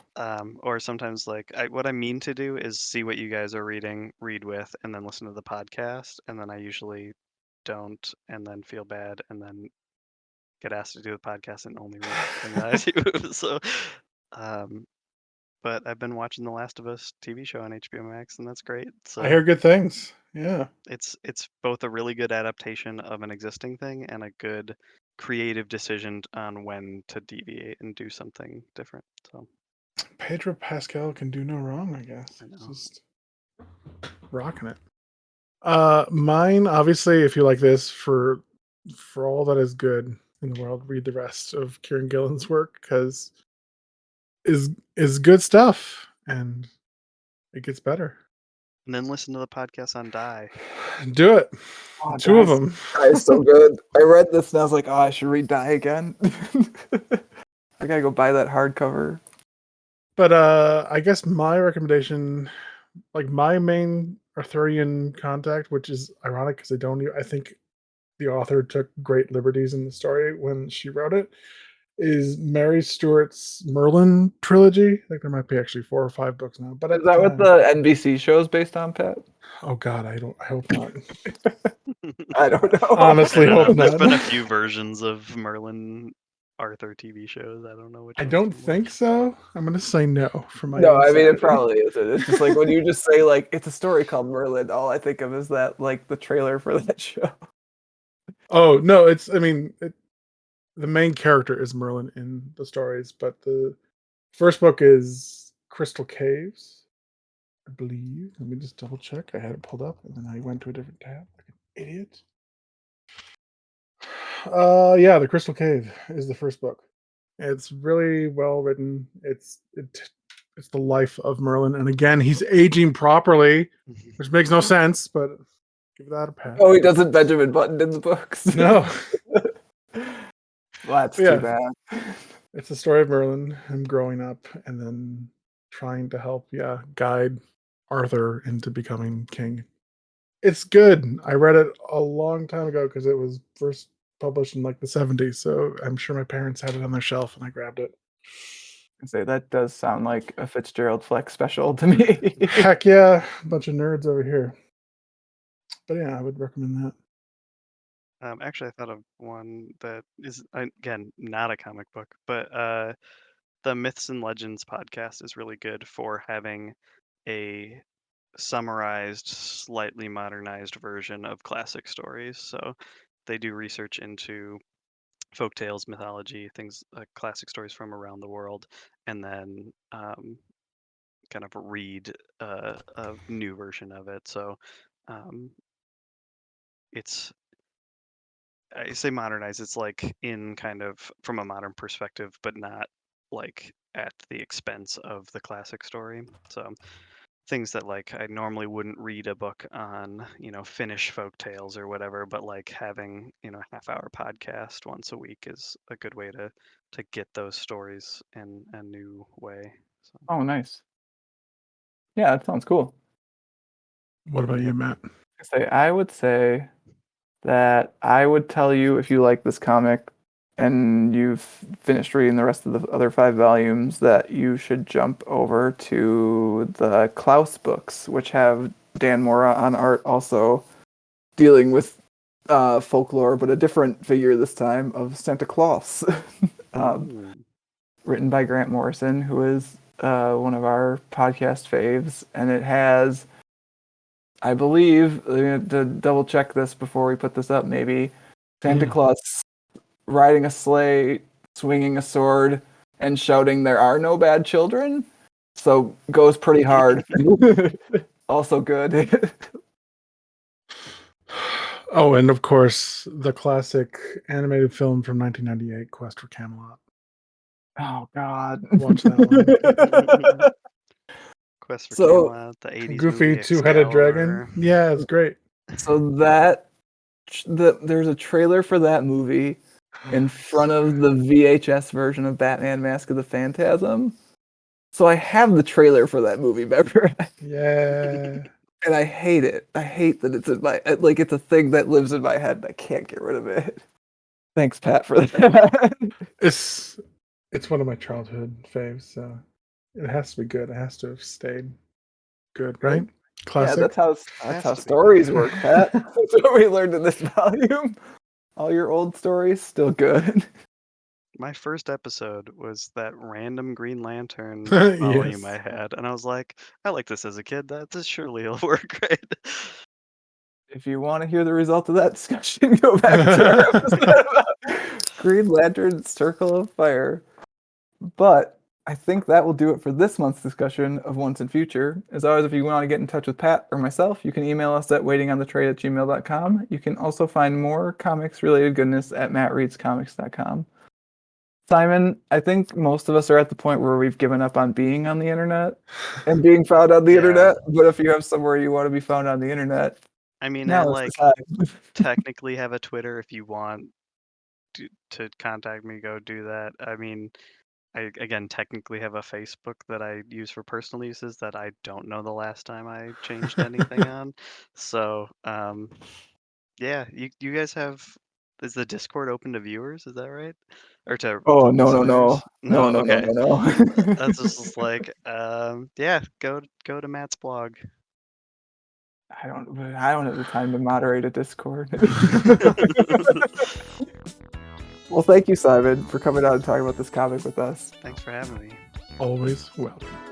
Or sometimes what I mean to do is see what you guys are reading, read with, and then listen to the podcast. And then I usually don't, and then feel bad, and then get asked to do the podcast and only read the thing that I do. So, um, but I've been watching The Last of Us TV show on HBO Max, and that's great. I hear So good things. Yeah. it's both a really good adaptation of an existing thing and a good creative decision on when to deviate and do something different. So Pedro Pascal can do no wrong, I guess. I know. Just rocking it. Mine, obviously, if you like this, for all that is good in the world, read the rest of Kieron Gillen's work, because is good stuff, and it gets better. And then listen to the podcast on Die. Do it. Oh, Two of them. Die's so good. I read this and I was like, oh, I should read Die again. I gotta go buy that hardcover. But I guess my recommendation, like my main Arthurian contact, which is ironic because I think the author took great liberties in the story when she wrote it, is Mary Stewart's Merlin trilogy. I think there might be actually 4 or 5 books now. But Is that what the NBC show is based on, Pat? Oh God, I hope not. I don't know. Honestly, hope There's not. been a few versions of Merlin Arthur TV shows. I don't know which. I one's don't the think most. so. I'm gonna say no for my No, own I mean it sanity. probably isn't. It's just like when you just say like it's a story called Merlin, all I think of is that like the trailer for that show. Oh no, the main character is Merlin in the stories, but the first book is Crystal Caves, I believe. Let me just double check. I had it pulled up and then I went to a different tab like an idiot. Yeah, The Crystal Cave is the first book. It's really well written. It's the life of Merlin, and again, he's aging properly, which makes no sense, but give that a pass. Oh, he doesn't Benjamin Button in the books. No. Well, that's Yeah. too bad. It's the story of Merlin, him growing up and then trying to help, guide Arthur into becoming king. It's good. I read it a long time ago because it was first published in like the 70s, so I'm sure my parents had it on their shelf and I grabbed it. I say that does sound like a Fitzgerald Flex special to me. Heck yeah, a bunch of nerds over here. But yeah, I would recommend that. Actually, I thought of one that is again not a comic book, but the Myths and Legends podcast is really good for having a summarized, slightly modernized version of classic stories. So they do research into folk tales, mythology, things like classic stories from around the world, and then kind of read a new version of it. So it's I say modernize, it's like in kind of from a modern perspective, but not like at the expense of the classic story. So things that like I normally wouldn't read a book on, Finnish folk tales or whatever, but like having, a half-hour podcast once a week is a good way to get those stories in a new way. So Oh, nice. Yeah, that sounds cool. What about you, Matt? I would say that I would tell you if you like this comic and you've finished reading the rest of the other 5 volumes that you should jump over to the Klaus books, which have Dan Mora on art, also dealing with folklore, but a different figure this time of Santa Claus. Written by Grant Morrison, who is one of our podcast faves, and it has, I believe, to double check this before we put this up, maybe Santa Claus riding a sleigh, swinging a sword, and shouting, "There are no bad children." So goes pretty hard. Also good. Oh, and of course, the classic animated film from 1998, Quest for Camelot. Oh God. Watch that one. Quest for So, Camelot, the 80s Goofy movie two-headed dragon. Excalibur. Yeah, it's great. So there's a trailer for that movie in front of the VHS version of Batman Mask of the Phantasm. So I have the trailer for that movie, remember? Yeah. And I hate it. I hate that it's in my like it's a thing that lives in my head and I can't get rid of it. Thanks, Pat, for that. It's one of my childhood faves, so it has to be good. It has to have stayed good, right? Classic. Yeah, that's Has how to be. stories work, Pat. That's what we learned in this volume. All your old stories still good. My first episode was that random Green Lantern volume Yes. I had, and I was like, I like this as a kid. This surely will work great. If you want to hear the result of that discussion, go back to our episode about Green Lantern Circle of Fire. But I think that will do it for this month's discussion of Once and Future. As always, if you want to get in touch with Pat or myself, you can email us at waitingonthetrade@gmail.com. You can also find more comics-related goodness at mattreadscomics.com. Simon, I think most of us are at the point where we've given up on being on the internet and being found on the internet. But if you have somewhere you want to be found on the internet, I mean, now I is like the time. technically have a Twitter. If you want to contact me, go do that. I mean, I again technically have a Facebook that I use for personal uses that I don't know the last time I changed anything on. So, yeah, you guys have. Is the Discord open to viewers? Is that right? Or to Oh, no. listeners? No. Okay. That's just like, yeah, go to Matt's blog. I don't have the time to moderate a Discord. Well, thank you, Simon, for coming out and talking about this comic with us. Thanks for having me. Always welcome.